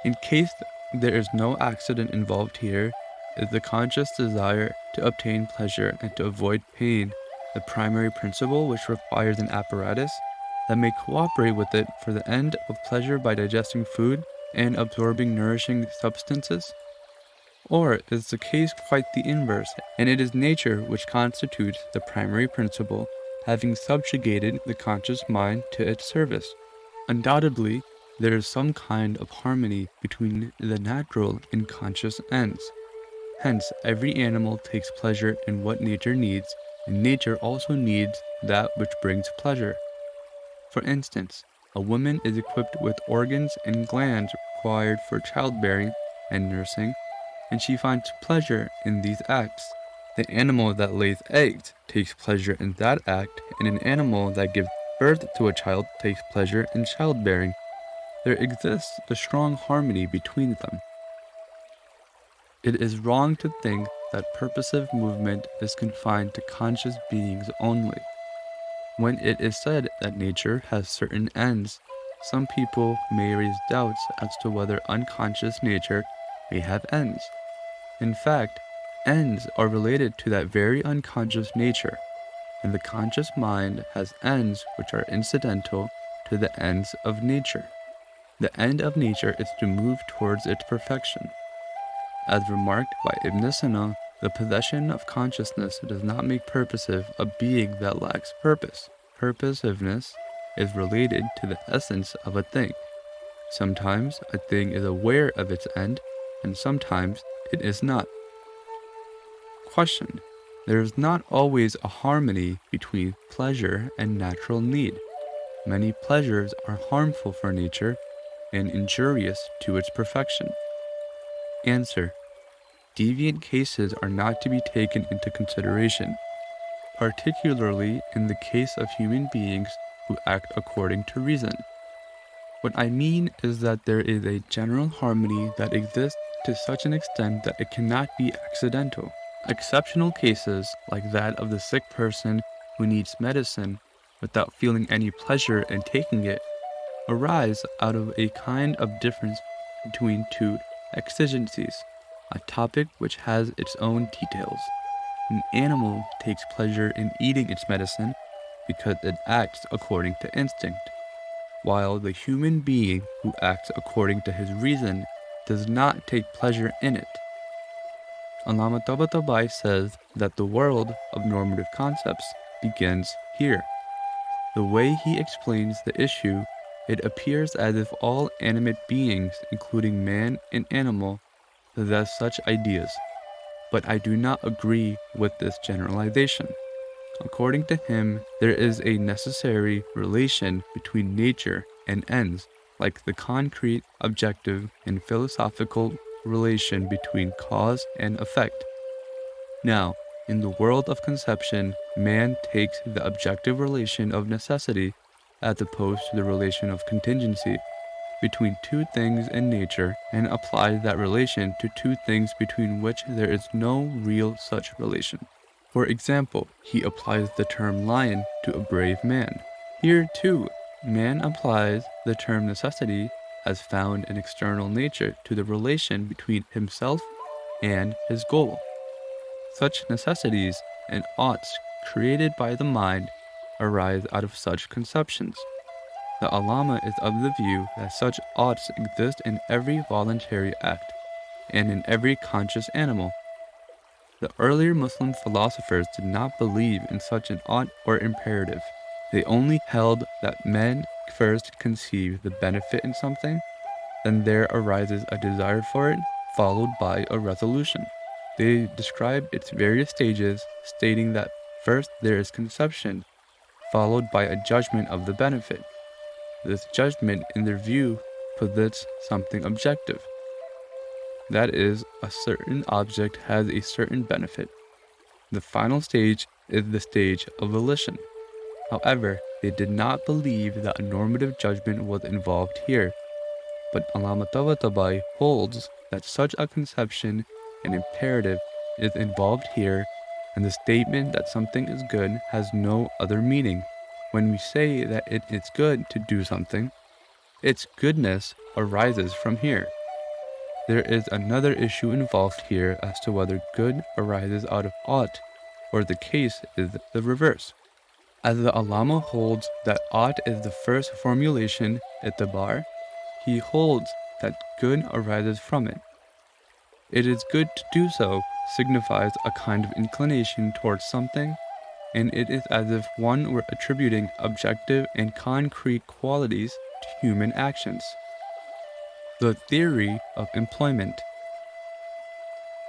In case there is no accident involved here, is the conscious desire to obtain pleasure and to avoid pain the primary principle which requires an apparatus that may cooperate with it for the end of pleasure by digesting food and absorbing nourishing substances? Or is the case quite the inverse, and it is nature which constitutes the primary principle, having subjugated the conscious mind to its service? Undoubtedly, there is some kind of harmony between the natural and conscious ends. Hence, every animal takes pleasure in what nature needs, and nature also needs that which brings pleasure. For instance, a woman is equipped with organs and glands required for childbearing and nursing, and she finds pleasure in these acts. The animal that lays eggs takes pleasure in that act, and an animal that gives birth to a child takes pleasure in childbearing. There exists a strong harmony between them. It is wrong to think that purposive movement is confined to conscious beings only. When it is said that nature has certain ends, some people may raise doubts as to whether unconscious nature may have ends. In fact, ends are related to that very unconscious nature, and the conscious mind has ends which are incidental to the ends of nature. The end of nature is to move towards its perfection. As remarked by Ibn Sina, the possession of consciousness does not make purposive a being that lacks purpose. Purposiveness is related to the essence of a thing. Sometimes a thing is aware of its end, and sometimes it is not. Question: there is not always a harmony between pleasure and natural need. Many pleasures are harmful for nature and injurious to its perfection. Answer: deviant cases are not to be taken into consideration, particularly in the case of human beings who act according to reason. What I mean is that there is a general harmony that exists to such an extent that it cannot be accidental. Exceptional cases, like that of the sick person who needs medicine without feeling any pleasure in taking it, arise out of a kind of difference between two exigencies, a topic which has its own details. An animal takes pleasure in eating its medicine because it acts according to instinct, while the human being who acts according to his reason does not take pleasure in it. Allama Tabatabai says that the world of normative concepts begins here. The way he explains the issue, it appears as if all animate beings, including man and animal, possess such ideas, but I do not agree with this generalization. According to him, there is a necessary relation between nature and ends, like the concrete, objective, and philosophical relation between cause and effect. Now, in the world of conception, man takes the objective relation of necessity as opposed to the relation of contingency between two things in nature and applies that relation to two things between which there is no real such relation. For example, he applies the term lion to a brave man. Here, too, man applies the term necessity as found in external nature to the relation between himself and his goal. Such necessities and oughts created by the mind arise out of such conceptions. The Allama is of the view that such oughts exist in every voluntary act, and in every conscious animal. The earlier Muslim philosophers did not believe in such an ought or imperative. They only held that men first conceive the benefit in something, then there arises a desire for it, followed by a resolution. They describe its various stages, stating that first there is conception, followed by a judgment of the benefit. This judgment, in their view, posits something objective. That is, a certain object has a certain benefit. The final stage is the stage of volition. However, they did not believe that a normative judgment was involved here, but Allama Tabatabai holds that such a conception and imperative is involved here, and the statement that something is good has no other meaning. When we say that it is good to do something, its goodness arises from here. There is another issue involved here as to whether good arises out of ought, or the case is the reverse. As the Allama holds that ought is the first formulation, itibar, he holds that good arises from it. It is good to do so signifies a kind of inclination towards something, and it is as if one were attributing objective and concrete qualities to human actions. The theory of employment.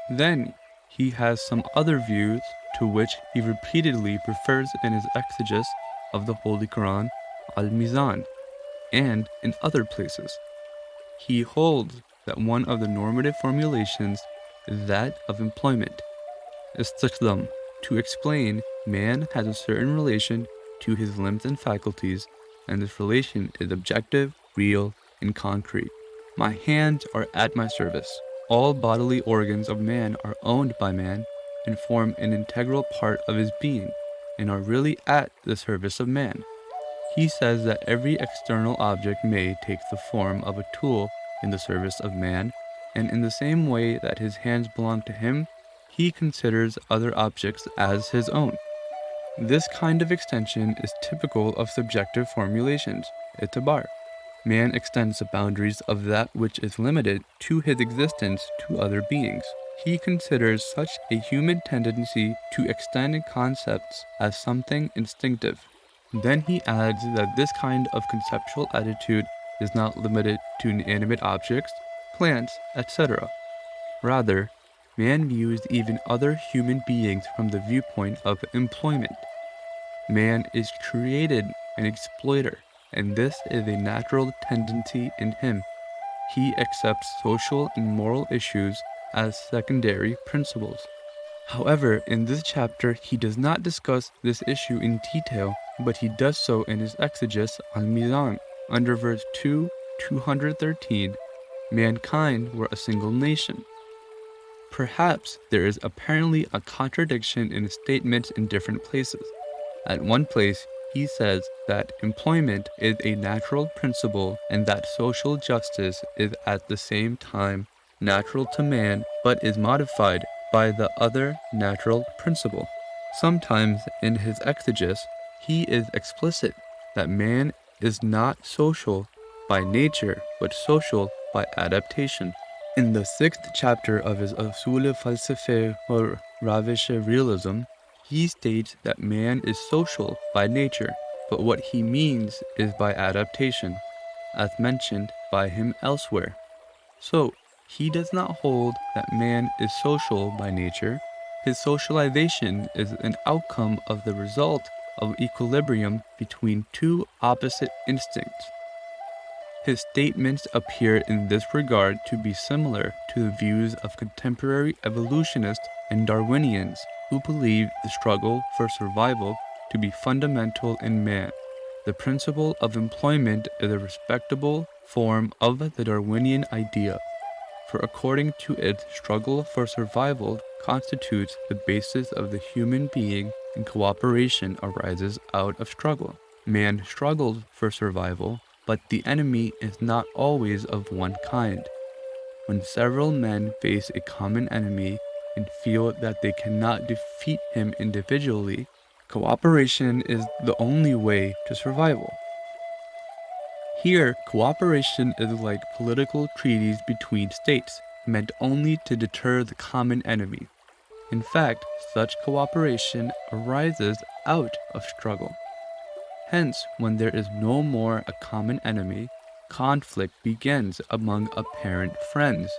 Then he has some other views to which he repeatedly refers in his exegesis of the Holy Quran, al-Mizan, and in other places. He holds that one of the normative formulations is that of employment. Istikdam, to explain, man has a certain relation to his limbs and faculties, and this relation is objective, real, and concrete. My hands are at my service. All bodily organs of man are owned by man and form an integral part of his being, and are really at the service of man. He says that every external object may take the form of a tool in the service of man, and in the same way that his hands belong to him, he considers other objects as his own. This kind of extension is typical of subjective formulations, itibar. Man extends the boundaries of that which is limited to his existence to other beings. He considers such a human tendency to extend concepts as something instinctive. Then he adds that this kind of conceptual attitude is not limited to inanimate objects, plants, etc. Rather, man views even other human beings from the viewpoint of employment. Man is created an exploiter, and this is a natural tendency in him. He accepts social and moral issues as secondary principles. However, in this chapter, he does not discuss this issue in detail, but he does so in his exegesis on Mizan, under verse 213, mankind were a single nation. Perhaps there is apparently a contradiction in his statements in different places. At one place, he says that employment is a natural principle and that social justice is at the same time natural to man but is modified by the other natural principle. Sometimes in his exegesis, he is explicit that man is not social by nature but social by adaptation. In the 6th chapter of his Usul Falsafe or Ravish Realism, he states that man is social by nature, but what he means is by adaptation, as mentioned by him elsewhere. So, he does not hold that man is social by nature. His socialization is an outcome of the result of equilibrium between two opposite instincts. His statements appear in this regard to be similar to the views of contemporary evolutionists and Darwinians who believe the struggle for survival to be fundamental in man. The principle of employment is a respectable form of the Darwinian idea, for according to it, struggle for survival constitutes the basis of the human being and cooperation arises out of struggle. Man struggles for survival, but the enemy is not always of one kind. When several men face a common enemy and feel that they cannot defeat him individually, cooperation is the only way to survival. Here, cooperation is like political treaties between states. meant only to deter the common enemy. In fact, such cooperation arises out of struggle. Hence, when there is no more a common enemy, conflict begins among apparent friends.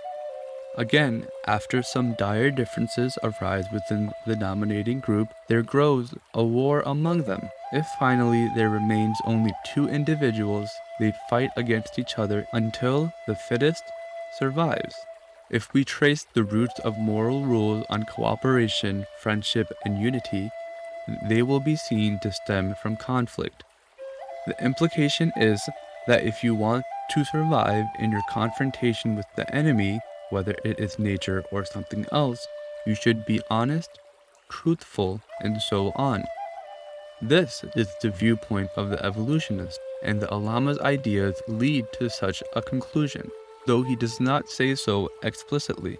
Again, after some dire differences arise within the dominating group, there grows a war among them. If finally there remains only two individuals, they fight against each other until the fittest survives. If we trace the roots of moral rules on cooperation, friendship, and unity, they will be seen to stem from conflict. The implication is that if you want to survive in your confrontation with the enemy, whether it is nature or something else, you should be honest, truthful, and so on. This is the viewpoint of the evolutionist, and the Allama's ideas lead to such a conclusion, though he does not say so explicitly.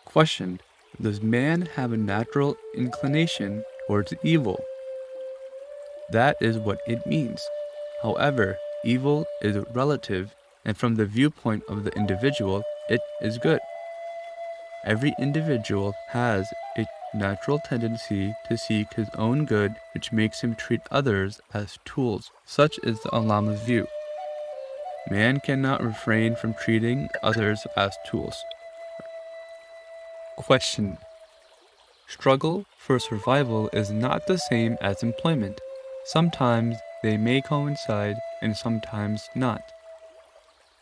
Question: does man have a natural inclination towards evil? That is what it means. However, evil is relative, and from the viewpoint of the individual, it is good. Every individual has a natural tendency to seek his own good, which makes him treat others as tools. Such is the Allama's view. Man cannot refrain from treating others as tools. Question: struggle for survival is not the same as employment. Sometimes they may coincide and sometimes not.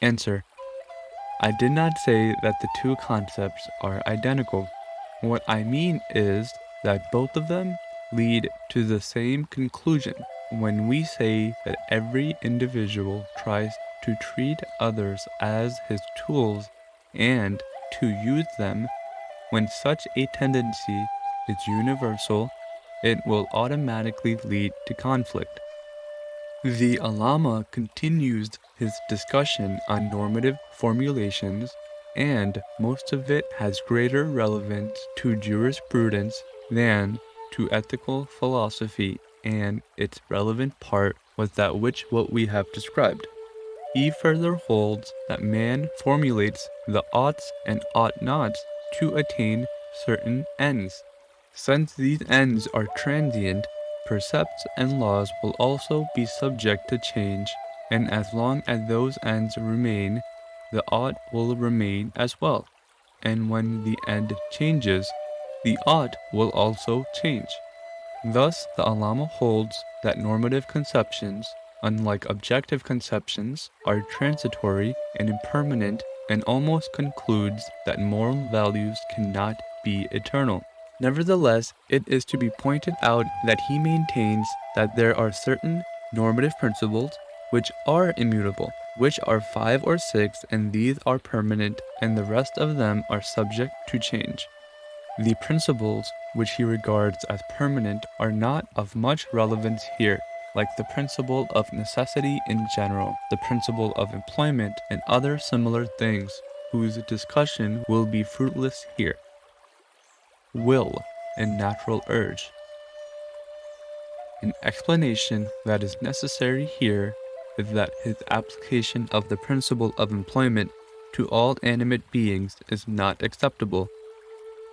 Answer: I did not say that the two concepts are identical. What I mean is that both of them lead to the same conclusion. When we say that every individual tries to treat others as his tools and to use them, when such a tendency is universal, it will automatically lead to conflict. The Allama continues his discussion on normative formulations, and most of it has greater relevance to jurisprudence than to ethical philosophy, and its relevant part was that which what we have described. He further holds that man formulates the oughts and ought-nots to attain certain ends. Since these ends are transient, precepts and laws will also be subject to change, and as long as those ends remain, the ought will remain as well. And when the end changes, the ought will also change. Thus, the Allama holds that normative conceptions, unlike objective conceptions, are transitory and impermanent, and almost concludes that moral values cannot be eternal. Nevertheless, it is to be pointed out that he maintains that there are certain normative principles which are immutable, which are 5 or 6, and these are permanent, and the rest of them are subject to change. The principles which he regards as permanent are not of much relevance here, like the principle of necessity in general, the principle of employment, and other similar things, whose discussion will be fruitless here. Will and natural urge. An explanation that is necessary here is that his application of the principle of employment to all animate beings is not acceptable.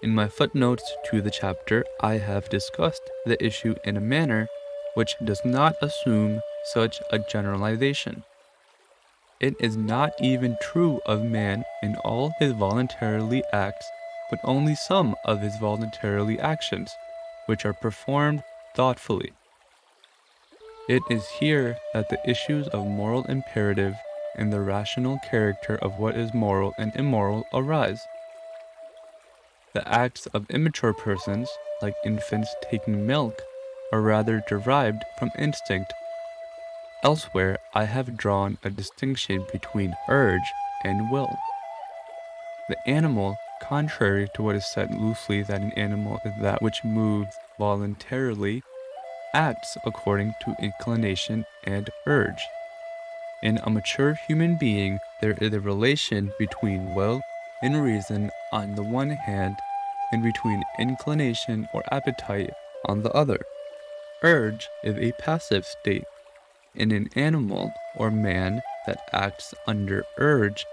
In my footnotes to the chapter, I have discussed the issue in a manner which does not assume such a generalization. It is not even true of man in all his voluntarily acts, but only some of his voluntarily actions, which are performed thoughtfully. It is here that the issues of moral imperative and the rational character of what is moral and immoral arise. The acts of immature persons, like infants taking milk, are rather derived from instinct. Elsewhere, I have drawn a distinction between urge and will. The animal, contrary to what is said loosely that an animal is that which moves voluntarily, acts according to inclination and urge. In a mature human being, there is a relation between will and reason on the one hand, and between inclination or appetite on the other. Urge is a passive state. In an animal or man that acts under urge,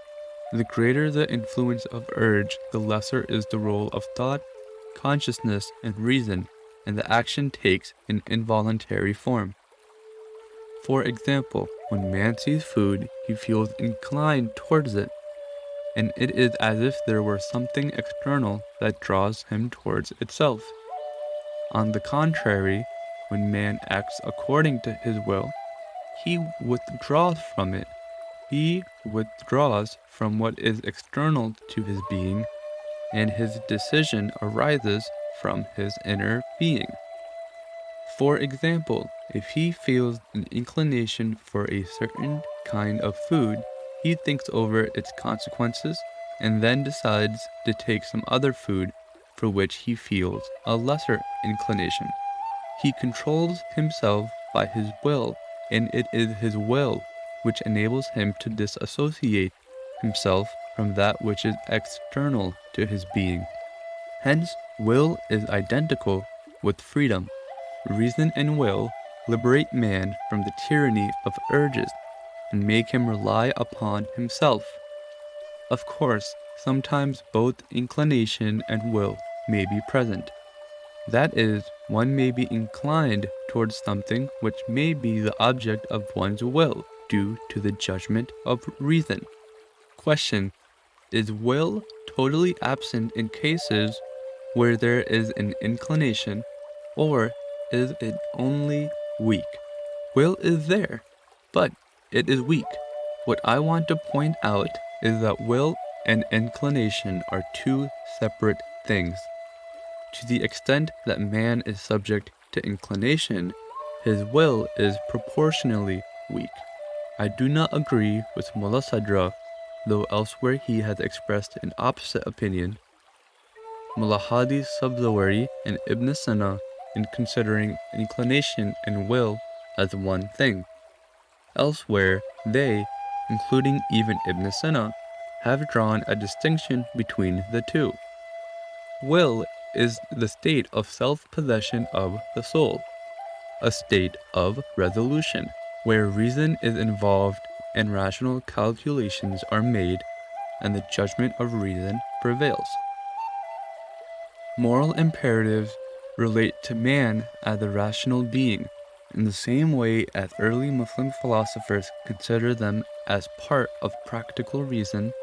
The greater the influence of urge, the lesser is the role of thought, consciousness, and reason, and the action takes an involuntary form. For example, when man sees food, he feels inclined towards it, and it is as if there were something external that draws him towards itself. On the contrary, when man acts according to his will, he withdraws from it. He withdraws from what is external to his being, and his decision arises from his inner being. For example, if he feels an inclination for a certain kind of food, he thinks over its consequences and then decides to take some other food for which he feels a lesser inclination. He controls himself by his will, and it is his will which enables him to disassociate himself from that which is external to his being. Hence, will is identical with freedom. Reason and will liberate man from the tyranny of urges and make him rely upon himself. Of course, sometimes both inclination and will may be present. That is, one may be inclined towards something which may be the object of one's will due to the judgment of reason. Question: is will totally absent in cases where there is an inclination, or is it only weak? Will is there, but it is weak. What I want to point out is that will and inclination are two separate things. To the extent that man is subject to inclination, his will is proportionally weak. I do not agree with Mullah Sadra, though elsewhere he has expressed an opposite opinion. Mullah Hadi Sabzawari and Ibn Sina in considering inclination and will as one thing. Elsewhere, they, including even Ibn Sina, have drawn a distinction between the two. Will is the state of self-possession of the soul, a state of resolution, where reason is involved and rational calculations are made, and the judgment of reason prevails. Moral imperatives relate to man as a rational being, in the same way as early Muslim philosophers consider them as part of practical reason,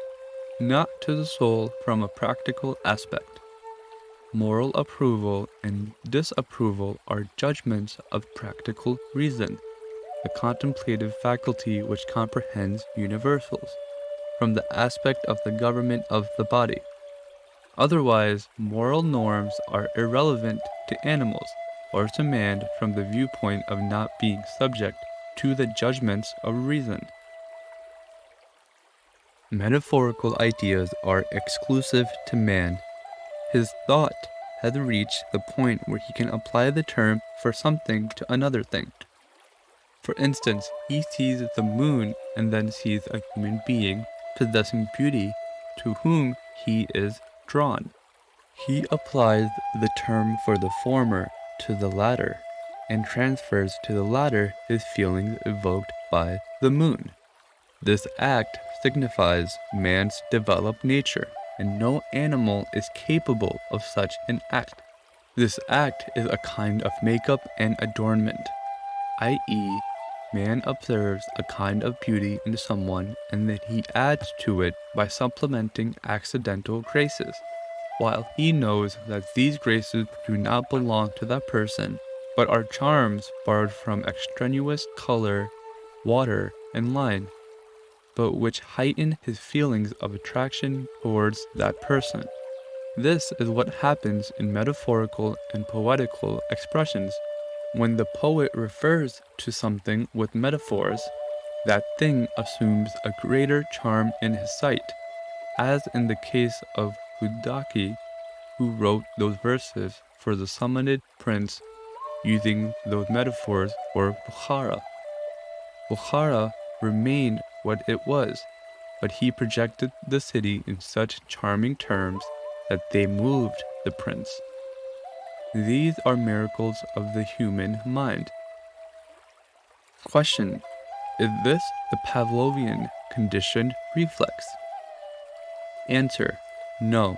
not to the soul from a practical aspect. Moral approval and disapproval are judgments of practical reason, the contemplative faculty which comprehends universals, from the aspect of the government of the body. Otherwise, moral norms are irrelevant to animals or to man from the viewpoint of not being subject to the judgments of reason. Metaphorical ideas are exclusive to man. His thought has reached the point where he can apply the term for something to another thing. For instance, he sees the moon and then sees a human being possessing beauty to whom he is drawn. He applies the term for the former to the latter and transfers to the latter his feelings evoked by the moon. This act signifies man's developed nature, and no animal is capable of such an act. This act is a kind of makeup and adornment, i.e., man observes a kind of beauty in someone and then he adds to it by supplementing accidental graces, while he knows that these graces do not belong to that person, but are charms borrowed from extraneous color, water, and line, but which heighten his feelings of attraction towards that person. This is what happens in metaphorical and poetical expressions. When the poet refers to something with metaphors, that thing assumes a greater charm in his sight, as in the case of Hudaki, who wrote those verses for the summoned prince using those metaphors for Bukhara. Bukhara remained what it was, but he projected the city in such charming terms that they moved the prince. These are miracles of the human mind. Question: is this the Pavlovian conditioned reflex? Answer: no.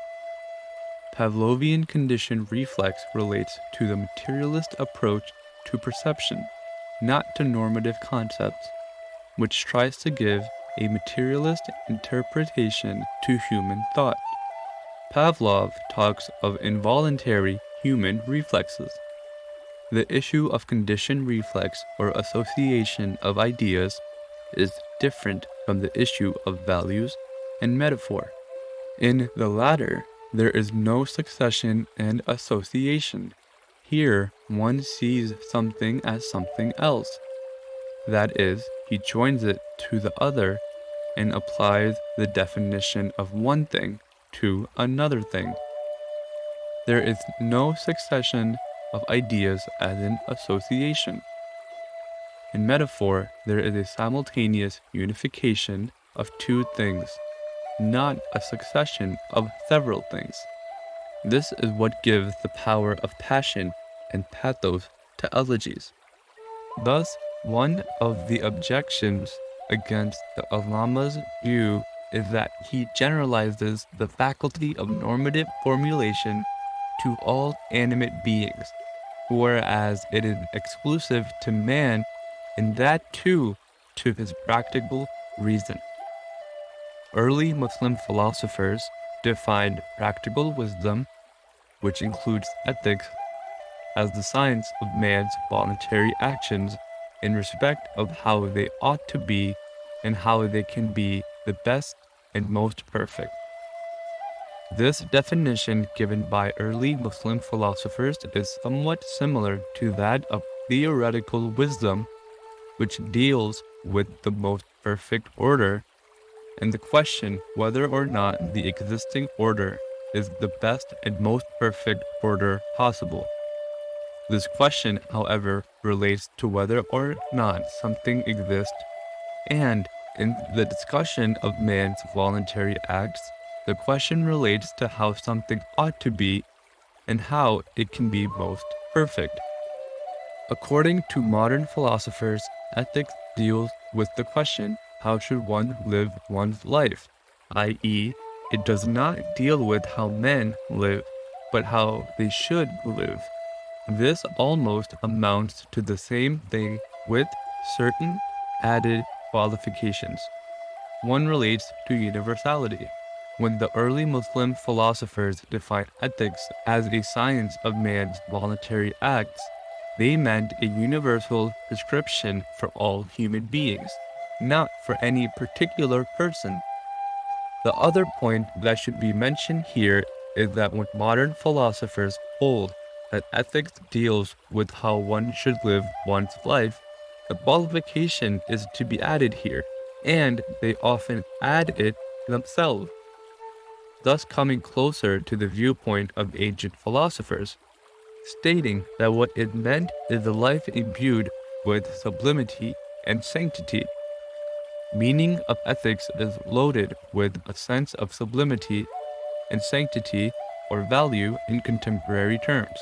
Pavlovian conditioned reflex relates to the materialist approach to perception, not to normative concepts, which tries to give a materialist interpretation to human thought. Pavlov talks of involuntary human reflexes. The issue of conditioned reflex or association of ideas is different from the issue of values and metaphor. In the latter, there is no succession and association. Here, one sees something as something else. That is, he joins it to the other and applies the definition of one thing to another thing. There is no succession of ideas as in association. In metaphor, there is a simultaneous unification of two things, not a succession of several things. This is what gives the power of passion and pathos to elegies. Thus, one of the objections against the Allama's view is that he generalizes the faculty of normative formulation to all animate beings, whereas it is exclusive to man, and that too to his practical reason. Early Muslim philosophers defined practical wisdom, which includes ethics, as the science of man's voluntary actions in respect of how they ought to be and how they can be the best and most perfect. This definition given by early Muslim philosophers is somewhat similar to that of theoretical wisdom, which deals with the most perfect order and the question whether or not the existing order is the best and most perfect order possible. This question, however, relates to whether or not something exists, and in the discussion of man's voluntary acts, the question relates to how something ought to be and how it can be most perfect. According to modern philosophers, ethics deals with the question, how should one live one's life? i.e., it does not deal with how men live, but how they should live. This almost amounts to the same thing with certain added qualifications. One relates to universality. When the early Muslim philosophers defined ethics as a science of man's voluntary acts, they meant a universal prescription for all human beings, not for any particular person. The other point that should be mentioned here is that when modern philosophers hold that ethics deals with how one should live one's life, the qualification is to be added here, and they often add it themselves, thus coming closer to the viewpoint of ancient philosophers, stating that what it meant is a life imbued with sublimity and sanctity. Meaning of ethics is loaded with a sense of sublimity and sanctity or value in contemporary terms.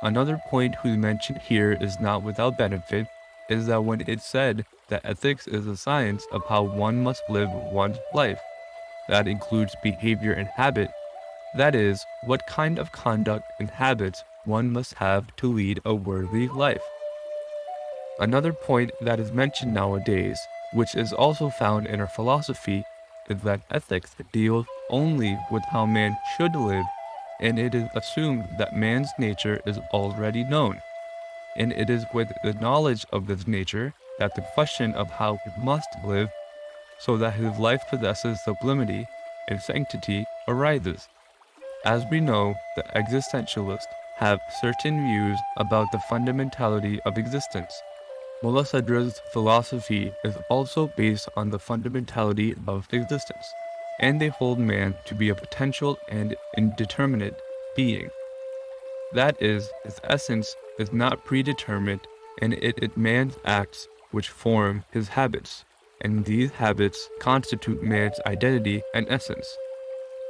Another point whose mention here is not without benefit is that when it's said that ethics is a science of how one must live one's life, that includes behavior and habit, that is, what kind of conduct and habits one must have to lead a worthy life. Another point that is mentioned nowadays, which is also found in our philosophy, is that ethics deals only with how man should live, and it is assumed that man's nature is already known, and it is with the knowledge of this nature that the question of how he must live so that his life possesses sublimity and sanctity arises. As we know, the existentialists have certain views about the fundamentality of existence. Mullah Sadra's philosophy is also based on the fundamentality of existence, and they hold man to be a potential and indeterminate being. That is, his essence is not predetermined, and it is man's acts which form his habits, and these habits constitute man's identity and essence.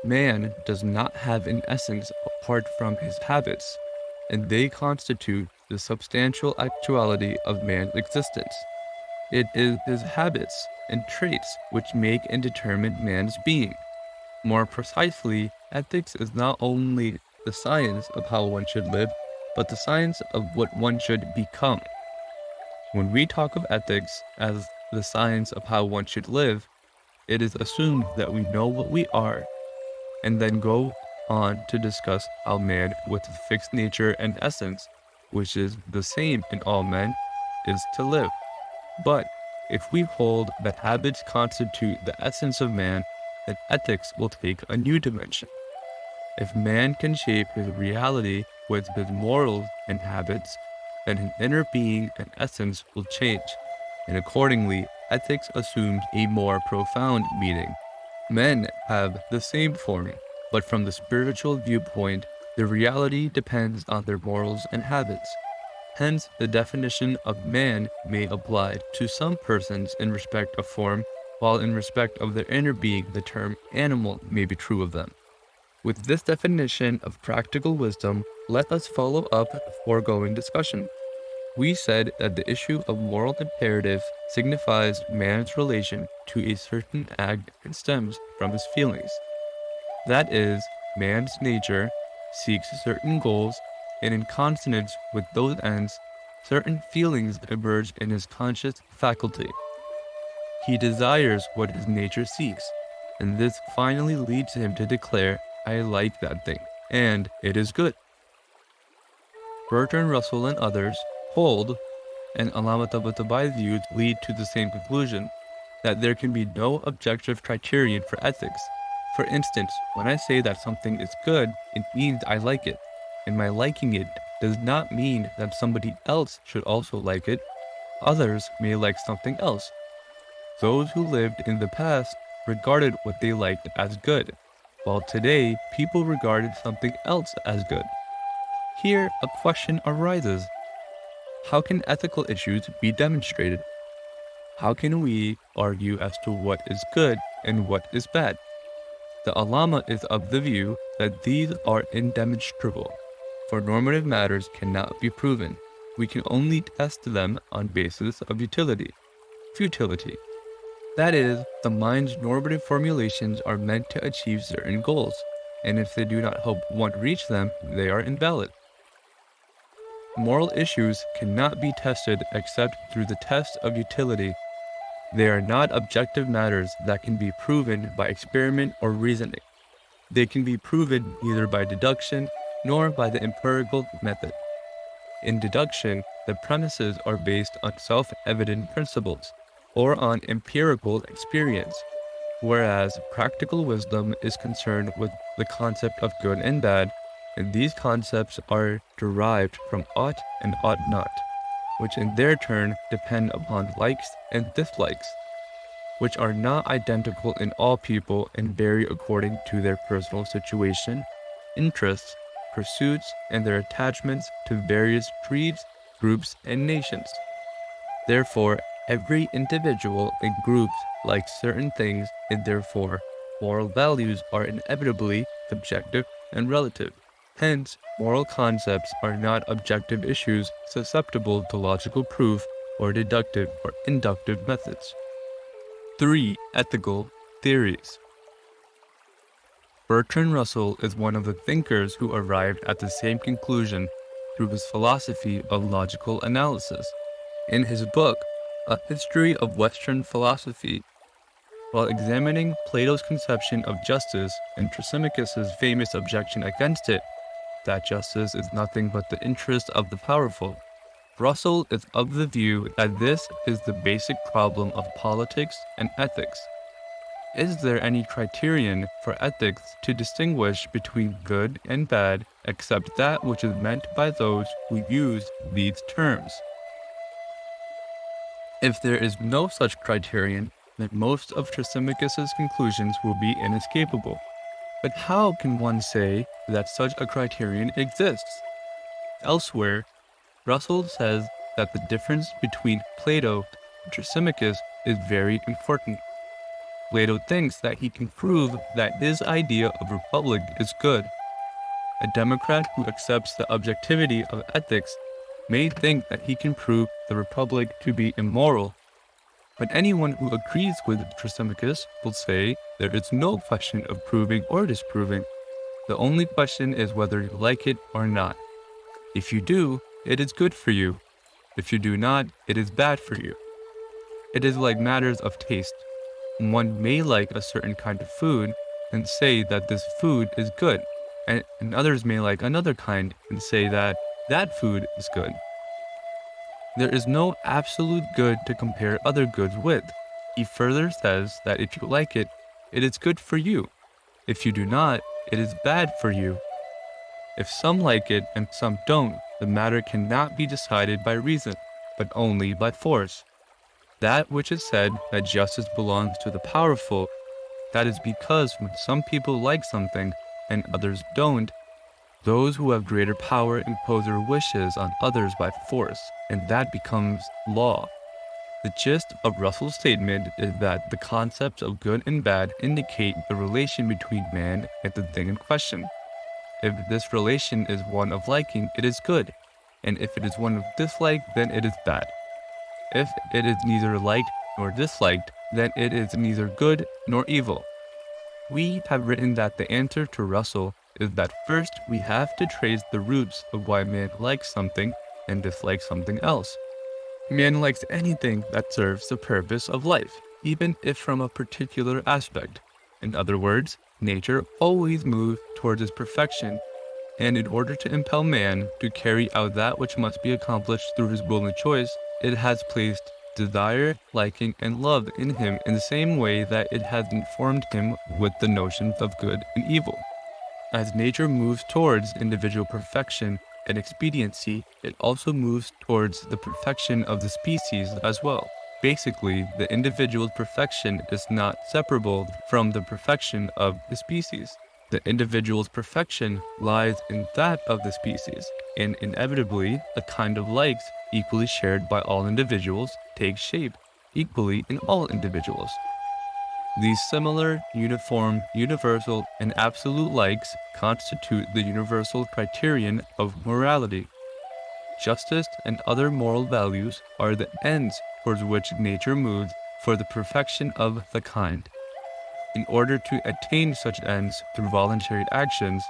Man does not have an essence apart from his habits, and they constitute the substantial actuality of man's existence. It is his habits and traits which make and determine man's being. More precisely, ethics is not only the science of how one should live, but the science of what one should become. When we talk of ethics as the science of how one should live, it is assumed that we know what we are, and then go on to discuss how man with a fixed nature and essence, which is the same in all men, is to live. But if we hold that habits constitute the essence of man, then ethics will take a new dimension. If man can shape his reality with his morals and habits, then his inner being and essence will change, and accordingly, ethics assumes a more profound meaning. Men have the same form, but from the spiritual viewpoint, their reality depends on their morals and habits. Hence, the definition of man may apply to some persons in respect of form, while in respect of their inner being, the term animal may be true of them. With this definition of practical wisdom, let us follow up the foregoing discussion. We said that the issue of moral imperative signifies man's relation to a certain act and stems from his feelings. That is, man's nature seeks certain goals, and in consonance with those ends, certain feelings emerge in his conscious faculty. He desires what his nature seeks, and this finally leads him to declare, "I like that thing, and it is good." Bertrand Russell and others hold, and Ayatollah Mutahhari's views lead to the same conclusion, that there can be no objective criterion for ethics. For instance, when I say that something is good, it means I like it, and my liking it does not mean that somebody else should also like it. Others may like something else. Those who lived in the past regarded what they liked as good, while today people regarded something else as good. Here, a question arises. How can ethical issues be demonstrated? How can we argue as to what is good and what is bad? The Allama is of the view that these are indemonstrable, for normative matters cannot be proven. We can only test them on basis of utility, futility. That is, the mind's normative formulations are meant to achieve certain goals, and if they do not help one reach them, they are invalid. Moral issues cannot be tested except through the test of utility. They are not objective matters that can be proven by experiment or reasoning. They can be proven neither by deduction nor by the empirical method. In deduction, the premises are based on self-evident principles or on empirical experience, whereas practical wisdom is concerned with the concept of good and bad, and these concepts are derived from ought and ought not, which in their turn depend upon likes and dislikes, which are not identical in all people and vary according to their personal situation, interests, pursuits, and their attachments to various creeds, groups, and nations. Therefore, every individual and group likes certain things, and therefore, moral values are inevitably subjective and relative. Hence, moral concepts are not objective issues susceptible to logical proof or deductive or inductive methods. 3. Ethical theories. Bertrand Russell is one of the thinkers who arrived at the same conclusion through his philosophy of logical analysis. In his book, A History of Western Philosophy, while examining Plato's conception of justice and Thrasymachus's famous objection against it, that justice is nothing but the interest of the powerful, Russell is of the view that this is the basic problem of politics and ethics. Is there any criterion for ethics to distinguish between good and bad except that which is meant by those who use these terms? If there is no such criterion, then most of Thrasymachus's conclusions will be inescapable. But how can one say that such a criterion exists? Elsewhere, Russell says that the difference between Plato and Thrasymachus is very important. Plato thinks that he can prove that his idea of republic is good. A democrat who accepts the objectivity of ethics may think that he can prove the republic to be immoral. But anyone who agrees with Thrasymachus will say there is no question of proving or disproving. The only question is whether you like it or not. If you do, it is good for you. If you do not, it is bad for you. It is like matters of taste. One may like a certain kind of food and say that this food is good, and others may like another kind and say that that food is good. There is no absolute good to compare other goods with. He further says that if you like it, it is good for you. If you do not, it is bad for you. If some like it and some don't, the matter cannot be decided by reason, but only by force. That which is said that justice belongs to the powerful, that is because when some people like something and others don't, those who have greater power impose their wishes on others by force, and that becomes law. The gist of Russell's statement is that the concepts of good and bad indicate the relation between man and the thing in question. If this relation is one of liking, it is good, and if it is one of dislike, then it is bad. If it is neither liked nor disliked, then it is neither good nor evil. We have written that the answer to Russell is that first we have to trace the roots of why man likes something and dislikes something else. Man likes anything that serves the purpose of life, even if from a particular aspect. In other words, nature always moves towards its perfection, and in order to impel man to carry out that which must be accomplished through his will and choice, it has placed desire, liking, and love in him in the same way that it has informed him with the notions of good and evil. As nature moves towards individual perfection and expediency, it also moves towards the perfection of the species as well. Basically, the individual's perfection is not separable from the perfection of the species. The individual's perfection lies in that of the species, and inevitably, a kind of likes equally shared by all individuals takes shape equally in all individuals. These similar, uniform, universal, and absolute likes constitute the universal criterion of morality. Justice and other moral values are the ends towards which nature moves for the perfection of the kind. In order to attain such ends through voluntary actions,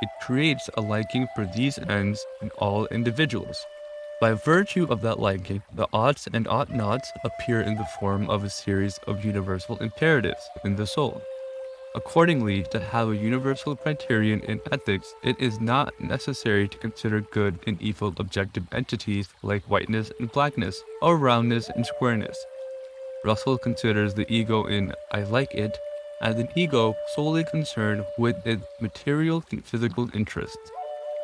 it creates a liking for these ends in all individuals. By virtue of that liking, the oughts and ought-nots appear in the form of a series of universal imperatives in the soul. Accordingly, to have a universal criterion in ethics, it is not necessary to consider good and evil objective entities like whiteness and blackness, or roundness and squareness. Russell considers the ego in I like it as an ego solely concerned with its material and physical interests,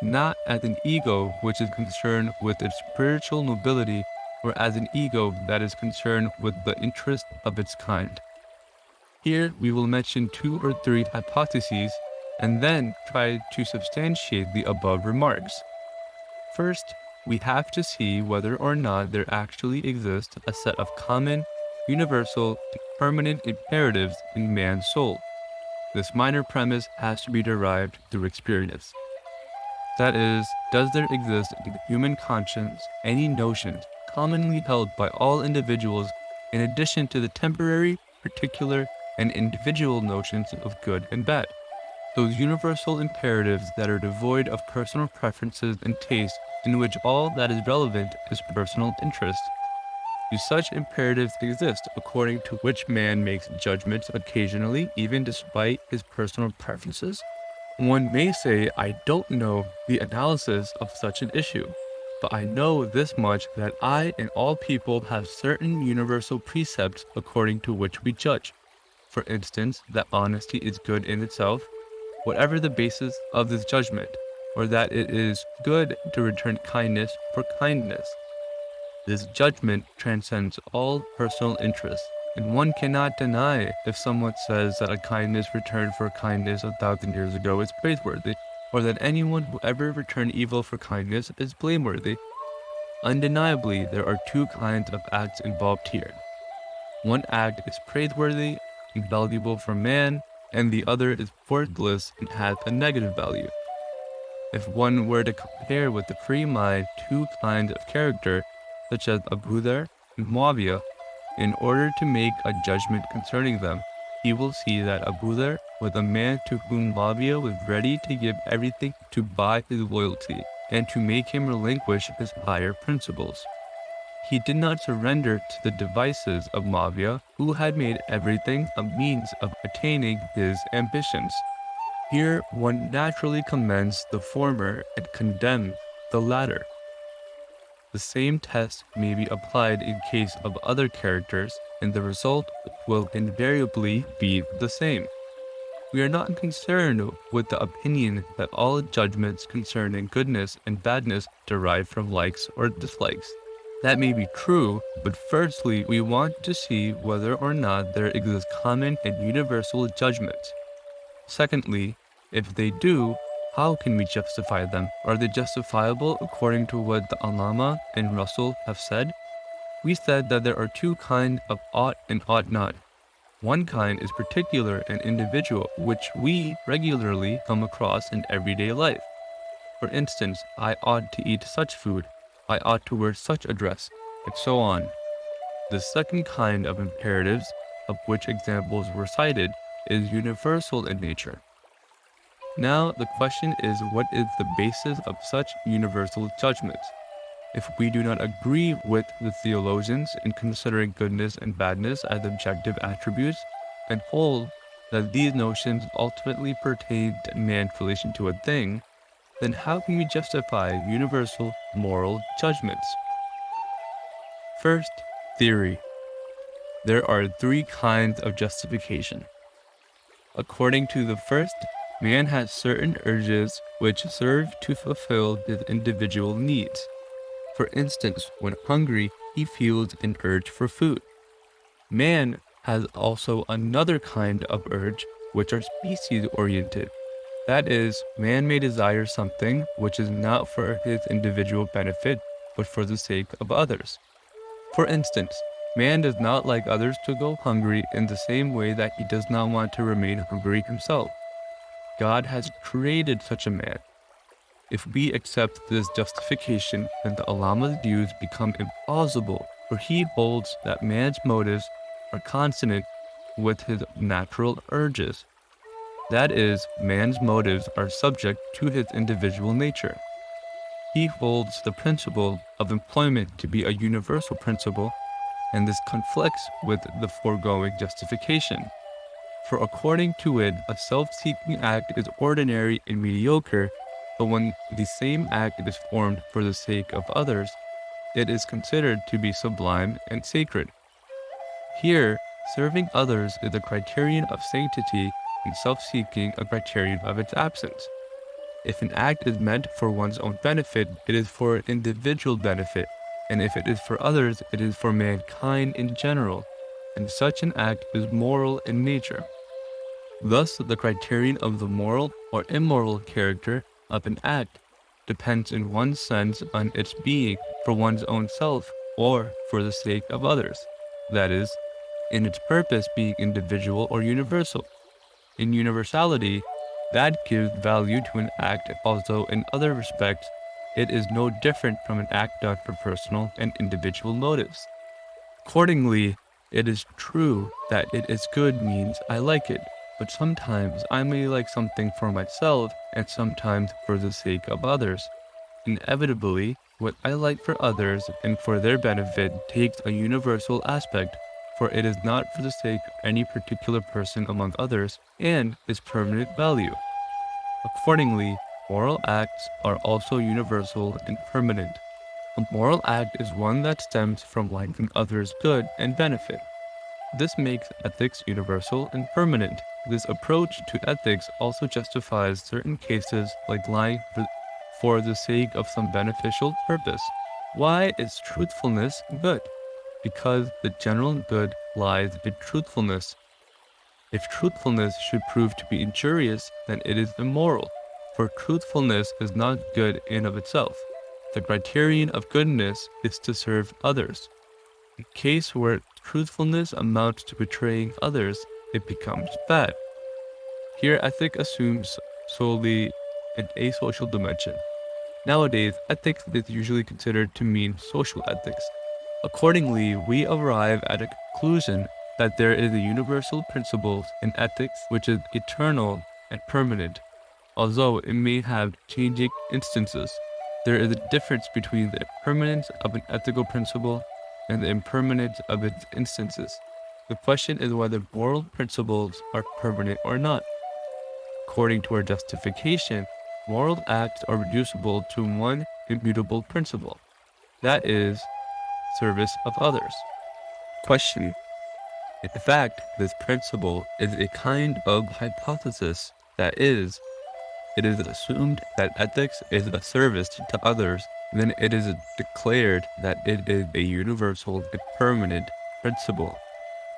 not as an ego which is concerned with its spiritual nobility, or as an ego that is concerned with the interest of its kind. Here we will mention 2 or 3 hypotheses and then try to substantiate the above remarks. First, we have to see whether or not there actually exists a set of common, universal, and permanent imperatives in man's soul. This minor premise has to be derived through experience. That is, does there exist in the human conscience any notions commonly held by all individuals in addition to the temporary, particular, and individual notions of good and bad? Those universal imperatives that are devoid of personal preferences and tastes, in which all that is relevant is personal interest. Do such imperatives exist according to which man makes judgments occasionally, even despite his personal preferences? One may say, I don't know the analysis of such an issue, but I know this much, that I and all people have certain universal precepts according to which we judge. For instance, that honesty is good in itself, whatever the basis of this judgment, or that it is good to return kindness for kindness. This judgment transcends all personal interests, and one cannot deny if someone says that a kindness returned for kindness 1,000 years ago is praiseworthy, or that anyone who ever returned evil for kindness is blameworthy. Undeniably, there are 2 kinds of acts involved here. One act is praiseworthy and valuable for man, and the other is worthless and has a negative value. If one were to compare with the free mind 2 kinds of character, such as Abu Dhar and Muawiyah, In order to make a judgment concerning them, he will see that Abu Dhar was a man to whom Muawiyah was ready to give everything to buy his loyalty and to make him relinquish his higher principles. He did not surrender to the devices of Muawiyah, who had made everything a means of attaining his ambitions. Here one naturally commends the former and condemns the latter. The same test may be applied in case of other characters, and the result will invariably be the same. We are not concerned with the opinion that all judgments concerning goodness and badness derive from likes or dislikes. That may be true, but firstly, we want to see whether or not there exist common and universal judgments. Secondly, if they do, how can we justify them? Are they justifiable according to what the Allama and Russell have said? We said that there are two kinds of ought and ought not. One kind is particular and individual, which we regularly come across in everyday life. For instance, I ought to eat such food, I ought to wear such a dress, and so on. The second kind of imperatives, of which examples were cited, is universal in nature. Now the question is, what is the basis of such universal judgments? If we do not agree with the theologians in considering goodness and badness as objective attributes, and hold that these notions ultimately pertain to man's relation to a thing, then how can we justify universal moral judgments? First, theory. There are three kinds of justification. According to the first, man has certain urges which serve to fulfill his individual needs. For instance, when hungry, he feels an urge for food. Man has also another kind of urge, which are species-oriented. That is, man may desire something which is not for his individual benefit, but for the sake of others. For instance, man does not like others to go hungry in the same way that he does not want to remain hungry himself. God has created such a man. If we accept this justification, then the Allama's views become implausible, for he holds that man's motives are consonant with his natural urges. That is, man's motives are subject to his individual nature. He holds the principle of employment to be a universal principle, and this conflicts with the foregoing justification. For according to it, a self-seeking act is ordinary and mediocre, but when the same act is formed for the sake of others, it is considered to be sublime and sacred. Here, serving others is a criterion of sanctity and self-seeking a criterion of its absence. If an act is meant for one's own benefit, it is for individual benefit, and if it is for others, it is for mankind in general, and such an act is moral in nature. Thus, the criterion of the moral or immoral character of an act depends in one sense on its being for one's own self or for the sake of others, that is, in its purpose being individual or universal. In universality, that gives value to an act, although in other respects, it is no different from an act done for personal and individual motives. Accordingly, it is true that it is good means I like it, but sometimes I may like something for myself and sometimes for the sake of others. Inevitably, what I like for others and for their benefit takes a universal aspect, for it is not for the sake of any particular person among others and is permanent value. Accordingly, moral acts are also universal and permanent. A moral act is one that stems from liking others' good and benefit. This makes ethics universal and permanent. This approach to ethics also justifies certain cases like lying for the sake of some beneficial purpose. Why is truthfulness good? Because the general good lies in truthfulness. If truthfulness should prove to be injurious, then it is immoral, for truthfulness is not good in of itself. The criterion of goodness is to serve others. In case where truthfulness amounts to betraying others, it becomes bad. Here ethic assumes solely an asocial dimension. Nowadays, ethics is usually considered to mean social ethics. Accordingly, we arrive at a conclusion that there is a universal principle in ethics which is eternal and permanent. Although it may have changing instances, there is a difference between the impermanence of an ethical principle and the impermanence of its instances. The question is whether moral principles are permanent or not. According to our justification, moral acts are reducible to one immutable principle, that is, service of others. Question: in fact, this principle is a kind of hypothesis, that is, it is assumed that ethics is a service to others, then it is declared that it is a universal and permanent principle.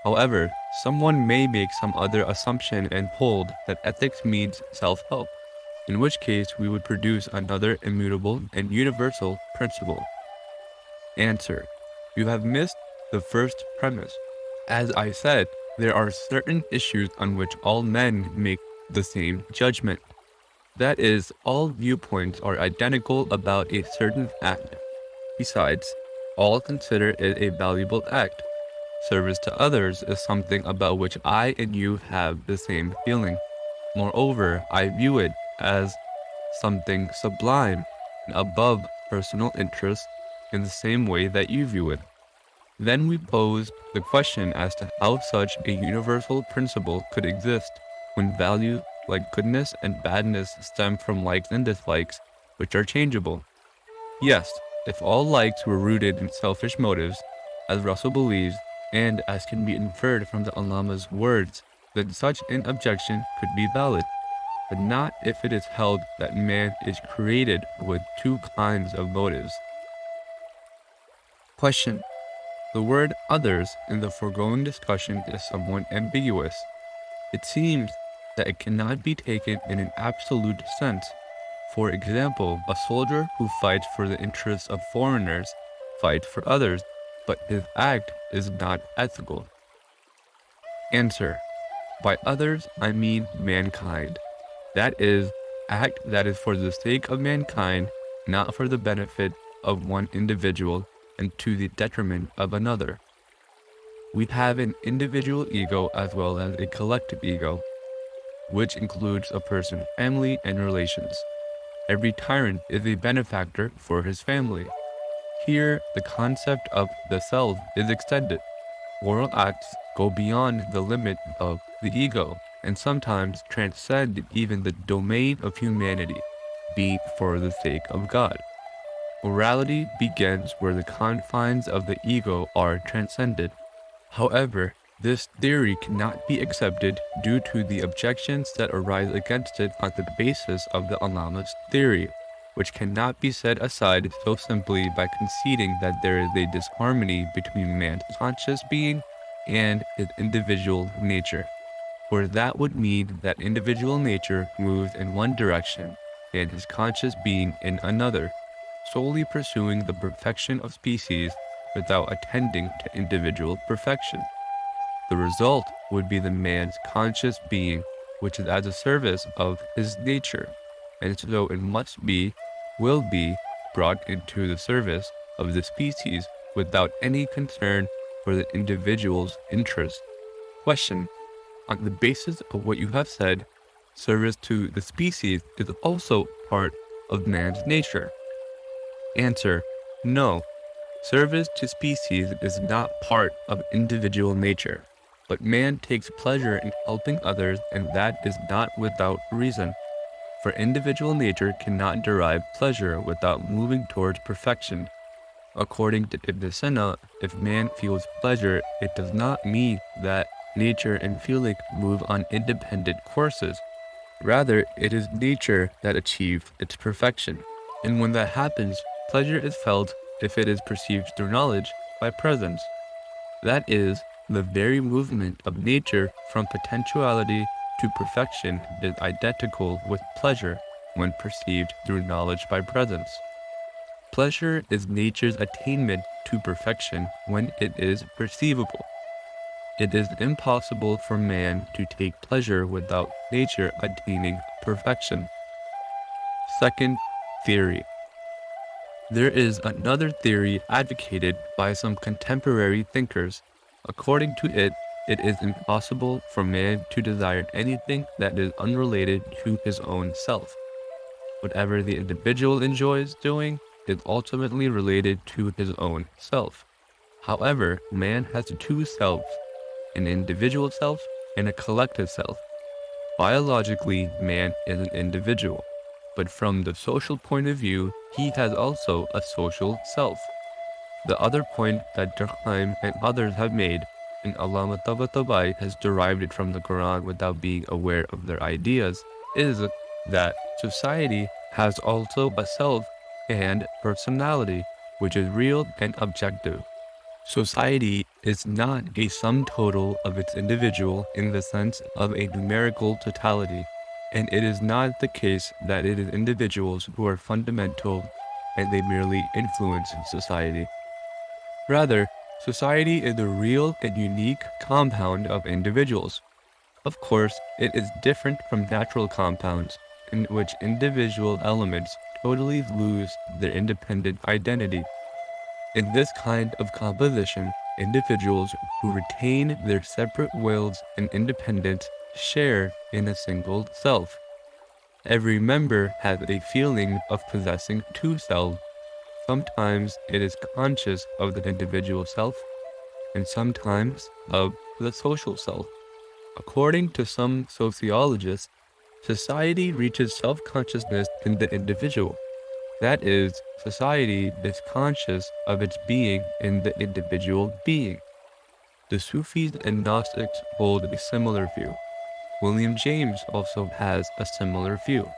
However, someone may make some other assumption and hold that ethics means self-help, in which case we would produce another immutable and universal principle. Answer: you have missed the first premise. As I said, there are certain issues on which all men make the same judgment. That is, all viewpoints are identical about a certain act. Besides, all consider it a valuable act. Service to others is something about which I and you have the same feeling. Moreover, I view it as something sublime and above personal interest in the same way that you view it. Then we pose the question as to how such a universal principle could exist when values like goodness and badness stem from likes and dislikes, which are changeable. Yes, if all likes were rooted in selfish motives, as Russell believes, and as can be inferred from the Allama's words, then such an objection could be valid, but not if it is held that man is created with two kinds of motives. Question: the word others in the foregoing discussion is somewhat ambiguous. It seems that it cannot be taken in an absolute sense. For example, a soldier who fights for the interests of foreigners fights for others, but his act is not ethical. Answer: by others, I mean mankind. That is, act that is for the sake of mankind, not for the benefit of one individual and to the detriment of another. We have an individual ego as well as a collective ego, which includes a person's family and relations. Every tyrant is a benefactor for his family. Here, the concept of the self is extended. Moral acts go beyond the limit of the ego and sometimes transcend even the domain of humanity, be for the sake of God. Morality begins where the confines of the ego are transcended. However, this theory cannot be accepted due to the objections that arise against it on the basis of the Allama's theory, which cannot be set aside so simply by conceding that there is a disharmony between man's conscious being and his individual nature, for that would mean that individual nature moves in one direction and his conscious being in another, solely pursuing the perfection of species without attending to individual perfection. The result would be the man's conscious being, which is at the service of his nature, and so it must be, will be, brought into the service of the species without any concern for the individual's interest. Question: on the basis of what you have said, service to the species is also part of man's nature. Answer: no. Service to species is not part of individual nature, but man takes pleasure in helping others, and that is not without reason. For individual nature cannot derive pleasure without moving towards perfection. According to Ibn Sina, if man feels pleasure, it does not mean that nature and feeling move on independent courses. Rather, it is nature that achieves its perfection. And when that happens, pleasure is felt if it is perceived through knowledge by presence. That is, the very movement of nature from potentiality to perfection is identical with pleasure when perceived through knowledge by presence. Pleasure is nature's attainment to perfection when it is perceivable. It is impossible for man to take pleasure without nature attaining perfection. Second theory. There is another theory advocated by some contemporary thinkers. According to it, it is impossible for man to desire anything that is unrelated to his own self. Whatever the individual enjoys doing is ultimately related to his own self. However, man has two selves, an individual self and a collective self. Biologically, man is an individual, but from the social point of view, he has also a social self. The other point that Durkheim and others have made, and Allama Tabatabai has derived it from the Qur'an without being aware of their ideas, is that society has also a self and personality, which is real and objective. Society is not a sum total of its individual in the sense of a numerical totality, and it is not the case that it is individuals who are fundamental and they merely influence society. Rather, society is a real and unique compound of individuals. Of course, it is different from natural compounds, in which individual elements totally lose their independent identity. In this kind of composition, individuals who retain their separate wills and independence share in a single self. Every member has a feeling of possessing two selves. Sometimes it is conscious of the individual self, and sometimes of the social self. According to some sociologists, society reaches self-consciousness in the individual. That is, society is conscious of its being in the individual being. The Sufis and Gnostics hold a similar view. William James also has a similar view.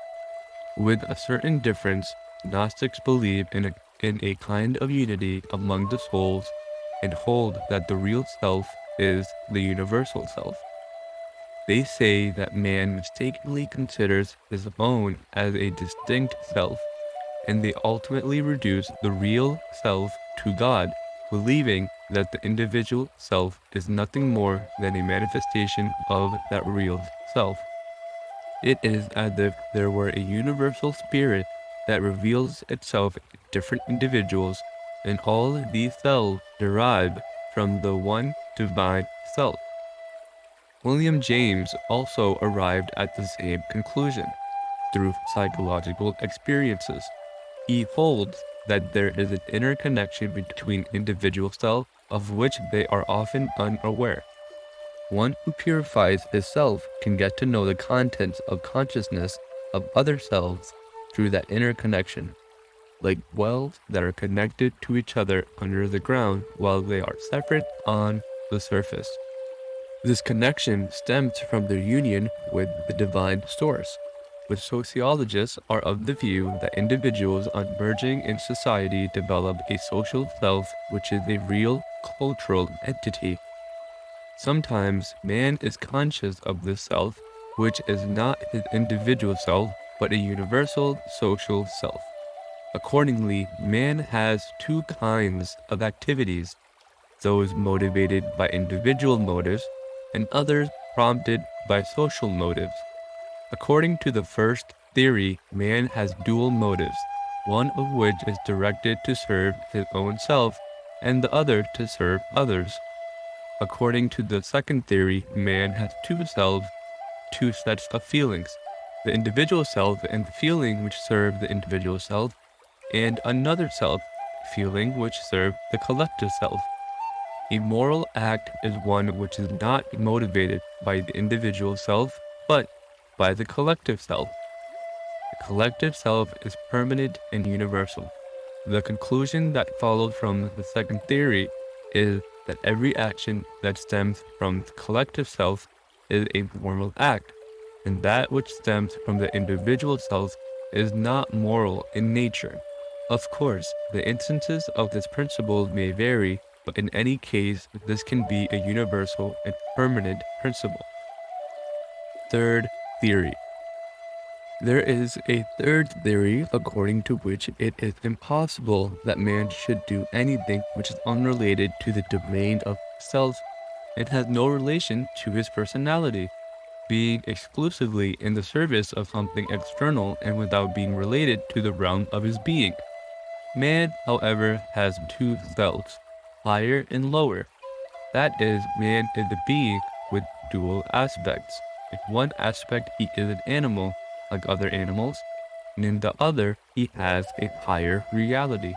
With a certain difference, Gnostics believe in a kind of unity among the souls and hold that the real self is the universal self. They say that man mistakenly considers his own as a distinct self, and they ultimately reduce the real self to God, believing that the individual self is nothing more than a manifestation of that real self. It is as if there were a universal spirit that reveals itself in different individuals, and all these selves derive from the one divine self. William James also arrived at the same conclusion through psychological experiences. He holds that there is an interconnection between individual self of which they are often unaware. One who purifies his self can get to know the contents of consciousness of other selves through that interconnection, like wells that are connected to each other under the ground while they are separate on the surface. This connection stems from their union with the divine source, but sociologists are of the view that individuals on merging in society develop a social self which is a real cultural entity. Sometimes man is conscious of this self, which is not his individual self, but a universal social self. Accordingly, man has two kinds of activities, those motivated by individual motives and others prompted by social motives. According to the first theory, man has dual motives, one of which is directed to serve his own self and the other to serve others. According to the second theory, man has two selves, two sets of feelings, the individual self and the feeling which serve the individual self, and another self, feeling which serve the collective self. A moral act is one which is not motivated by the individual self, but by the collective self. The collective self is permanent and universal. The conclusion that followed from the second theory is that every action that stems from the collective self is a moral act, and that which stems from the individual self is not moral in nature. Of course, the instances of this principle may vary, but in any case, this can be a universal and permanent principle. Third theory. There is a third theory according to which it is impossible that man should do anything which is unrelated to the domain of self. It has no relation to his personality, being exclusively in the service of something external and without being related to the realm of his being. Man, however, has two selves, higher and lower. That is, man is a being with dual aspects. In one aspect, he is an animal, like other animals, and in the other, he has a higher reality.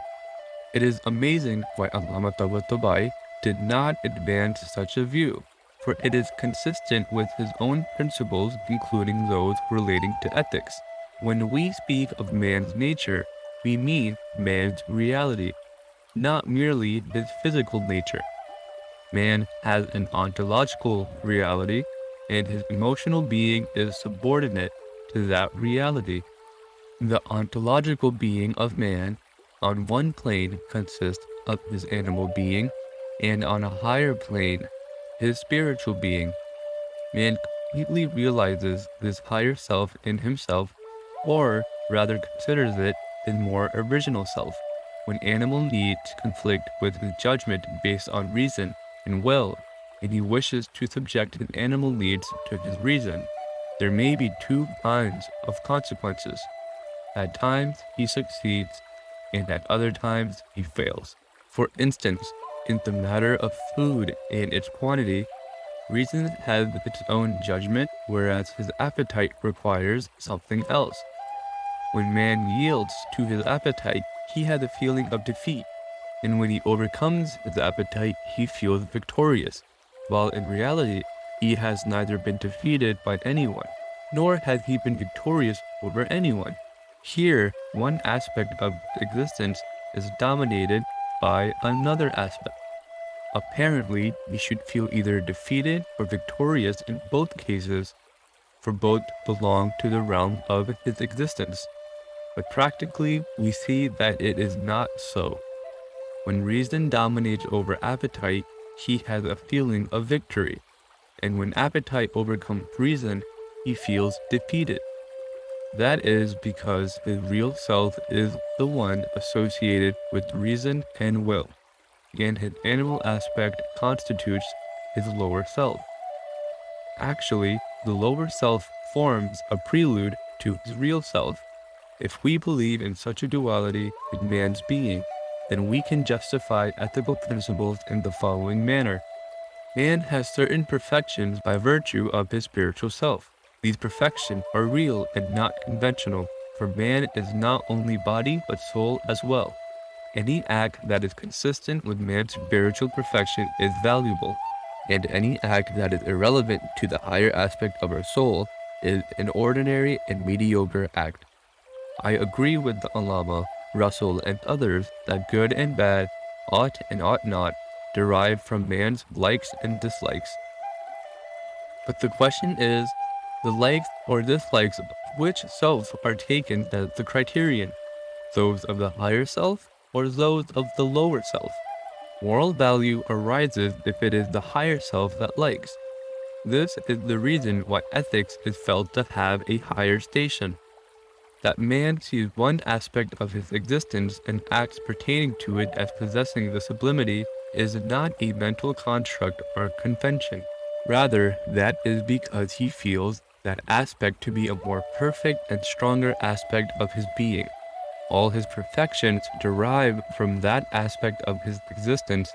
It is amazing why Allama Tabatabai did not advance such a view, for it is consistent with his own principles, including those relating to ethics. When we speak of man's nature, we mean man's reality, not merely his physical nature. Man has an ontological reality, and his emotional being is subordinate to that reality. The ontological being of man on one plane consists of his animal being, and on a higher plane, his spiritual being. Man completely realizes this higher self in himself, or rather considers it his more original self. When animal needs conflict with his judgment based on reason and will, and he wishes to subject his animal needs to his reason, there may be two kinds of consequences. At times he succeeds, and at other times he fails. For instance, in the matter of food and its quantity, reason has its own judgment, whereas his appetite requires something else. When man yields to his appetite, he has a feeling of defeat, and when he overcomes his appetite, he feels victorious, while in reality, he has neither been defeated by anyone, nor has he been victorious over anyone. Here, one aspect of existence is dominated by another aspect. Apparently, we should feel either defeated or victorious in both cases, for both belong to the realm of his existence. But practically, we see that it is not so. When reason dominates over appetite, he has a feeling of victory, and when appetite overcomes reason, he feels defeated. That is because his real self is the one associated with reason and will, and his animal aspect constitutes his lower self. Actually, the lower self forms a prelude to his real self. If we believe in such a duality in man's being, then we can justify ethical principles in the following manner. Man has certain perfections by virtue of his spiritual self. These perfections are real and not conventional, for man is not only body but soul as well. Any act that is consistent with man's spiritual perfection is valuable, and any act that is irrelevant to the higher aspect of our soul is an ordinary and mediocre act. I agree with the Allama, Russell, and others that good and bad, ought and ought not, derive from man's likes and dislikes. But the question is, the likes or dislikes of which self are taken as the criterion? Those of the higher self or those of the lower self? Moral value arises if it is the higher self that likes. This is the reason why ethics is felt to have a higher station. That man sees one aspect of his existence and acts pertaining to it as possessing the sublimity is not a mental construct or convention. Rather, that is because he feels that aspect to be a more perfect and stronger aspect of his being. All his perfections derive from that aspect of his existence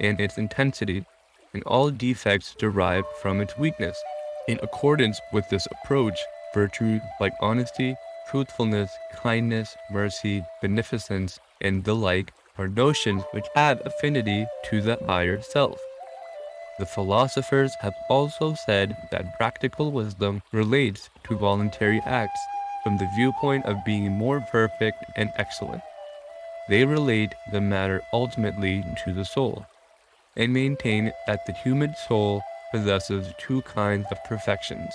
and its intensity, and all defects derive from its weakness. In accordance with this approach, virtues like honesty, truthfulness, kindness, mercy, beneficence, and the like are notions which have affinity to the higher self. The philosophers have also said that practical wisdom relates to voluntary acts from the viewpoint of being more perfect and excellent. They relate the matter ultimately to the soul, and maintain that the human soul possesses two kinds of perfections,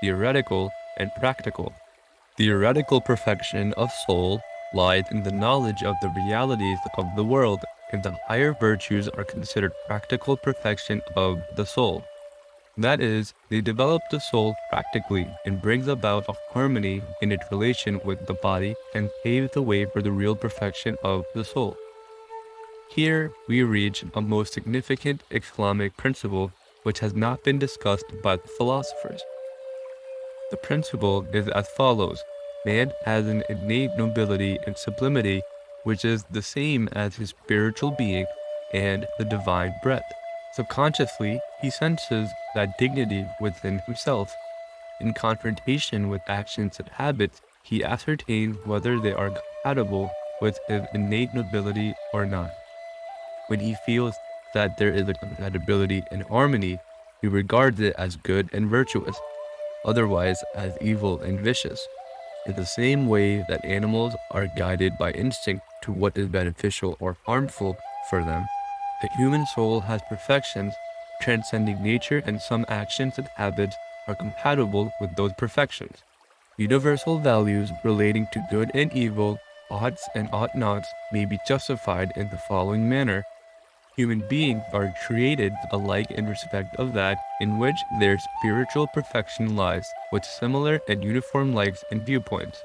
theoretical and practical. Theoretical perfection of soul lies in the knowledge of the realities of the world, and the higher virtues are considered practical perfection of the soul. That is, they develop the soul practically and brings about a harmony in its relation with the body and paves the way for the real perfection of the soul. Here we reach a most significant Islamic principle which has not been discussed by the philosophers. The principle is as follows: man has an innate nobility and sublimity which is the same as his spiritual being and the divine breath. Subconsciously, he senses that dignity within himself. In confrontation with actions and habits, he ascertains whether they are compatible with his innate nobility or not. When he feels that there is a compatibility and harmony, he regards it as good and virtuous, otherwise as evil and vicious. In the same way that animals are guided by instinct to what is beneficial or harmful for them, the human soul has perfections transcending nature, and some actions and habits are compatible with those perfections. Universal values relating to good and evil, oughts and ought nots, may be justified in the following manner. Human beings are created alike in respect of that in which their spiritual perfection lies, with similar and uniform likes and viewpoints.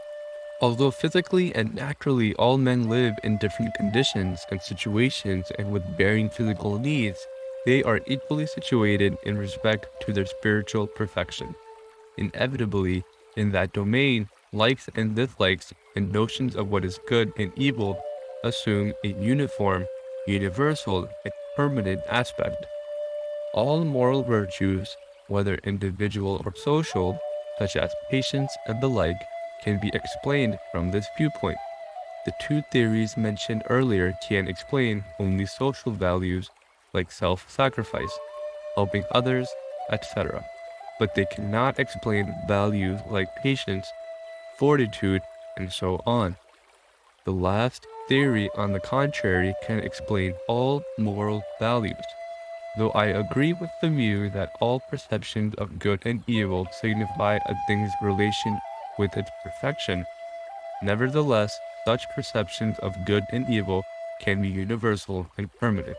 Although physically and naturally all men live in different conditions and situations and with varying physical needs, they are equally situated in respect to their spiritual perfection. Inevitably, in that domain, likes and dislikes and notions of what is good and evil assume a uniform, universal, and permanent aspect. All moral virtues, whether individual or social, such as patience and the like, can be explained from this viewpoint. The two theories mentioned earlier can explain only social values like self-sacrifice, helping others, etc. But they cannot explain values like patience, fortitude, and so on. The last theory, on the contrary, can explain all moral values. Though I agree with the view that all perceptions of good and evil signify a thing's relation with its perfection, nevertheless, such perceptions of good and evil can be universal and permanent.